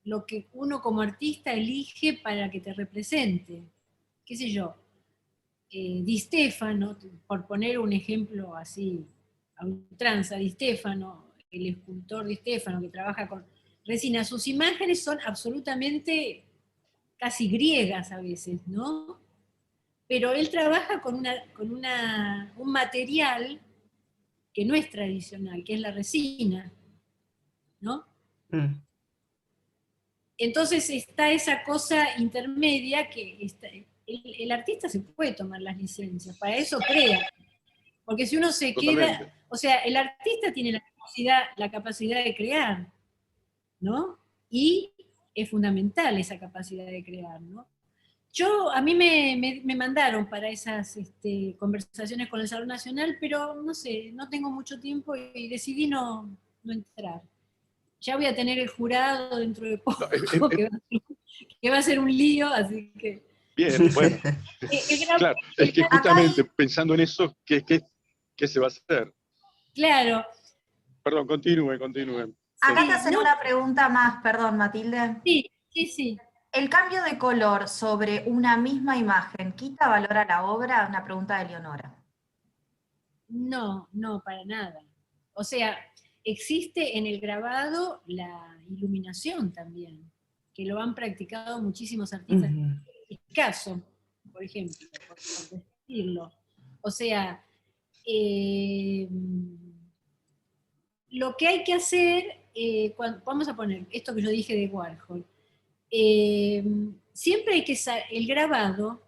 lo que uno como artista elige para que te represente. Qué sé yo, Di Stefano, por poner un ejemplo así, a ultranza, Di Stefano, el escultor Di Stefano que trabaja con resina, sus imágenes son absolutamente casi griegas a veces, ¿no? Pero él trabaja con un material que no es tradicional, que es la resina, ¿no? Entonces está esa cosa intermedia que el artista se puede tomar las licencias, para eso crea. Porque si uno se queda, o sea, el artista tiene la capacidad de crear, ¿no? Y es fundamental esa capacidad de crear, ¿no? A mí me mandaron para esas conversaciones con el Salón Nacional, pero no sé, no tengo mucho tiempo y decidí no entrar. Ya voy a tener el jurado dentro de poco, que va a ser un lío, así que... Bien, bueno. Claro, es que justamente pensando en eso, ¿qué se va a hacer? Claro. Perdón, continúe. Acá te hacen una pregunta más, perdón, Matilde. Sí. ¿El cambio de color sobre una misma imagen quita valor a la obra? Una pregunta de Leonora. No, para nada. O sea, existe en el grabado la iluminación también, que lo han practicado muchísimos artistas. Picasso, por ejemplo, por decirlo. O sea, lo que hay que hacer, vamos a poner esto que yo dije de Warhol, siempre hay que saber, el grabado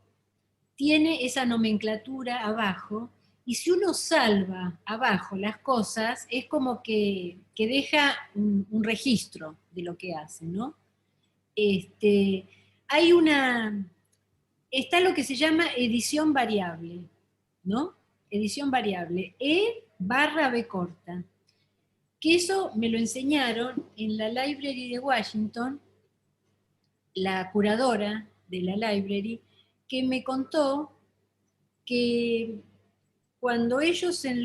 tiene esa nomenclatura abajo, y si uno salva abajo las cosas, es como que deja un registro de lo que hace, ¿no? Está lo que se llama edición variable, ¿no? Edición variable, E/B corta, que eso me lo enseñaron en la Library de Washington, la curadora de la Library, que me contó que cuando ellos en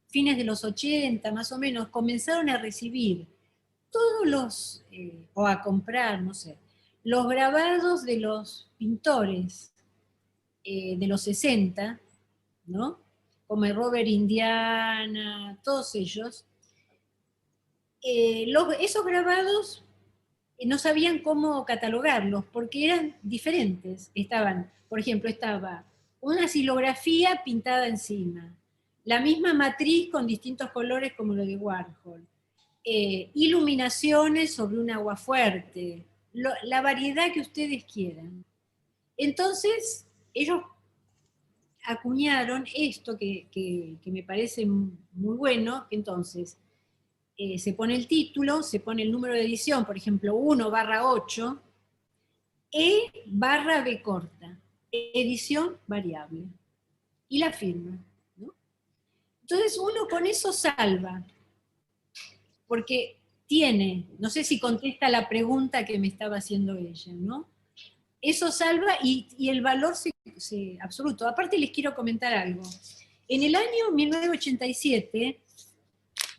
fines de los 80 más o menos, comenzaron a recibir todos o a comprar, no sé, los grabados de los pintores de los 60, ¿no? Como Robert Indiana, todos ellos, esos grabados no sabían cómo catalogarlos, porque eran diferentes. Por ejemplo, estaba una silografía pintada encima, la misma matriz con distintos colores como lo de Warhol, iluminaciones sobre un aguafuerte, la variedad que ustedes quieran. Entonces, ellos acuñaron esto que me parece muy bueno, que entonces se pone el título, se pone el número de edición, por ejemplo, 1/8, E/B corta, edición variable, y la firma, ¿no? Entonces uno con eso salva, porque tiene, no sé si contesta la pregunta que me estaba haciendo ella, ¿no? Eso salva y el valor absoluto. Aparte les quiero comentar algo. En el año 1987,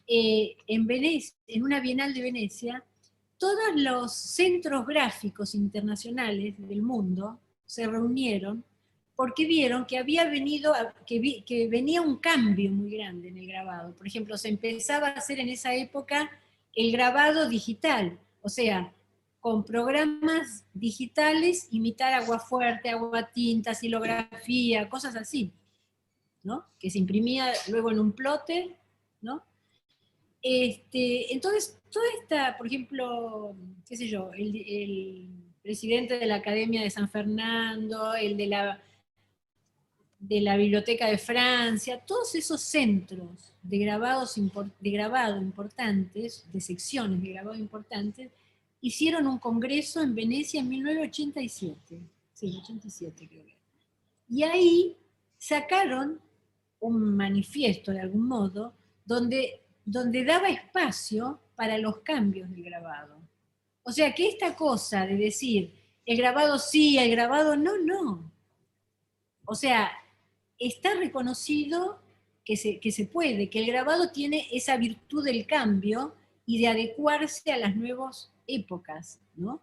en Venecia, en una Bienal de Venecia, todos los centros gráficos internacionales del mundo se reunieron porque vieron que que venía un cambio muy grande en el grabado. Por ejemplo, se empezaba a hacer en esa época el grabado digital, o sea, con programas digitales, imitar aguafuerte, aguatinta, silografía, cosas así, ¿no? Que se imprimía luego en un plotter, ¿no? Entonces, toda esta, por ejemplo, qué sé yo, el presidente de la Academia de San Fernando, el de la Biblioteca de Francia, todos esos centros de grabado importantes, de secciones de grabado importantes, hicieron un congreso en Venecia en 1987. Sí, 87 creo que. Y ahí sacaron un manifiesto, de algún modo, donde daba espacio para los cambios del grabado. O sea, que esta cosa de decir, el grabado sí, el grabado no, no. O sea, está reconocido que se puede, que el grabado tiene esa virtud del cambio y de adecuarse a las nuevas épocas, ¿no?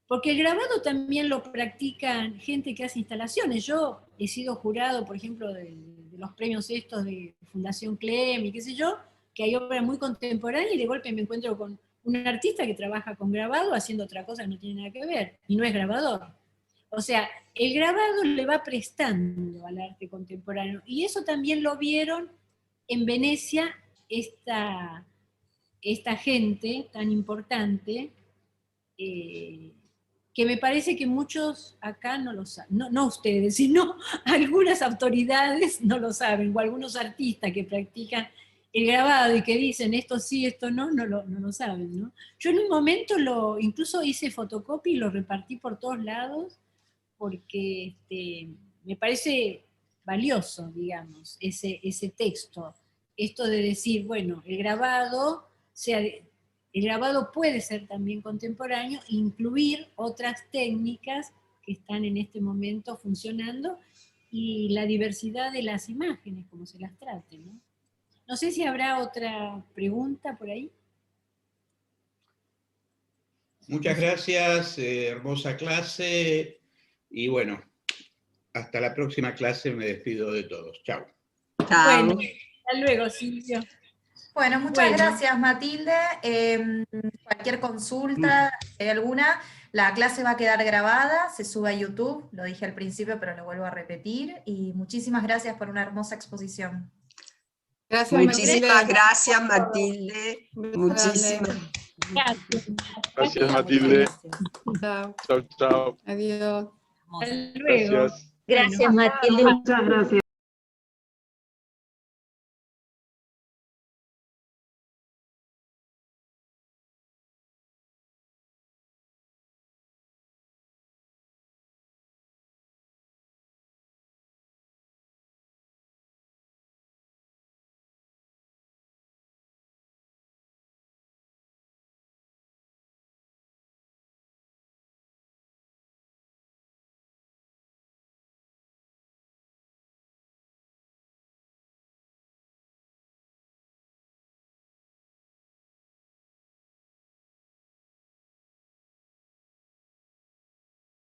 Porque el grabado también lo practican gente que hace instalaciones. Yo he sido jurado, por ejemplo, de los premios estos de Fundación Clem y qué sé yo, que hay obra muy contemporánea y de golpe me encuentro con un artista que trabaja con grabado haciendo otra cosa que no tiene nada que ver, y no es grabador. O sea, el grabado le va prestando al arte contemporáneo, y eso también lo vieron en Venecia esta gente tan importante, que me parece que muchos acá no lo saben, no ustedes, sino algunas autoridades no lo saben, o algunos artistas que practican el grabado y que dicen esto sí, esto no lo saben, ¿no? Yo en un momento incluso hice fotocopia y lo repartí por todos lados, porque me parece valioso, digamos, ese texto, esto de decir, bueno, el grabado puede ser también contemporáneo, incluir otras técnicas que están en este momento funcionando, y la diversidad de las imágenes, como se las trate, ¿no? No sé si habrá otra pregunta por ahí. Muchas gracias, hermosa clase, y bueno, hasta la próxima clase, me despido de todos. Chao. Chao. Bueno, hasta luego, Silvio. Bueno, muchas gracias, Matilde. Cualquier consulta, si hay alguna, la clase va a quedar grabada, se sube a YouTube, lo dije al principio, pero lo vuelvo a repetir, y muchísimas gracias por una hermosa exposición. Gracias, Muchísimas Matilde. gracias, Matilde. Muchísimas. Gracias, Matilde. Chao. Chao, chao. Adiós. Hasta luego. Gracias. Gracias, Matilde. Muchas gracias.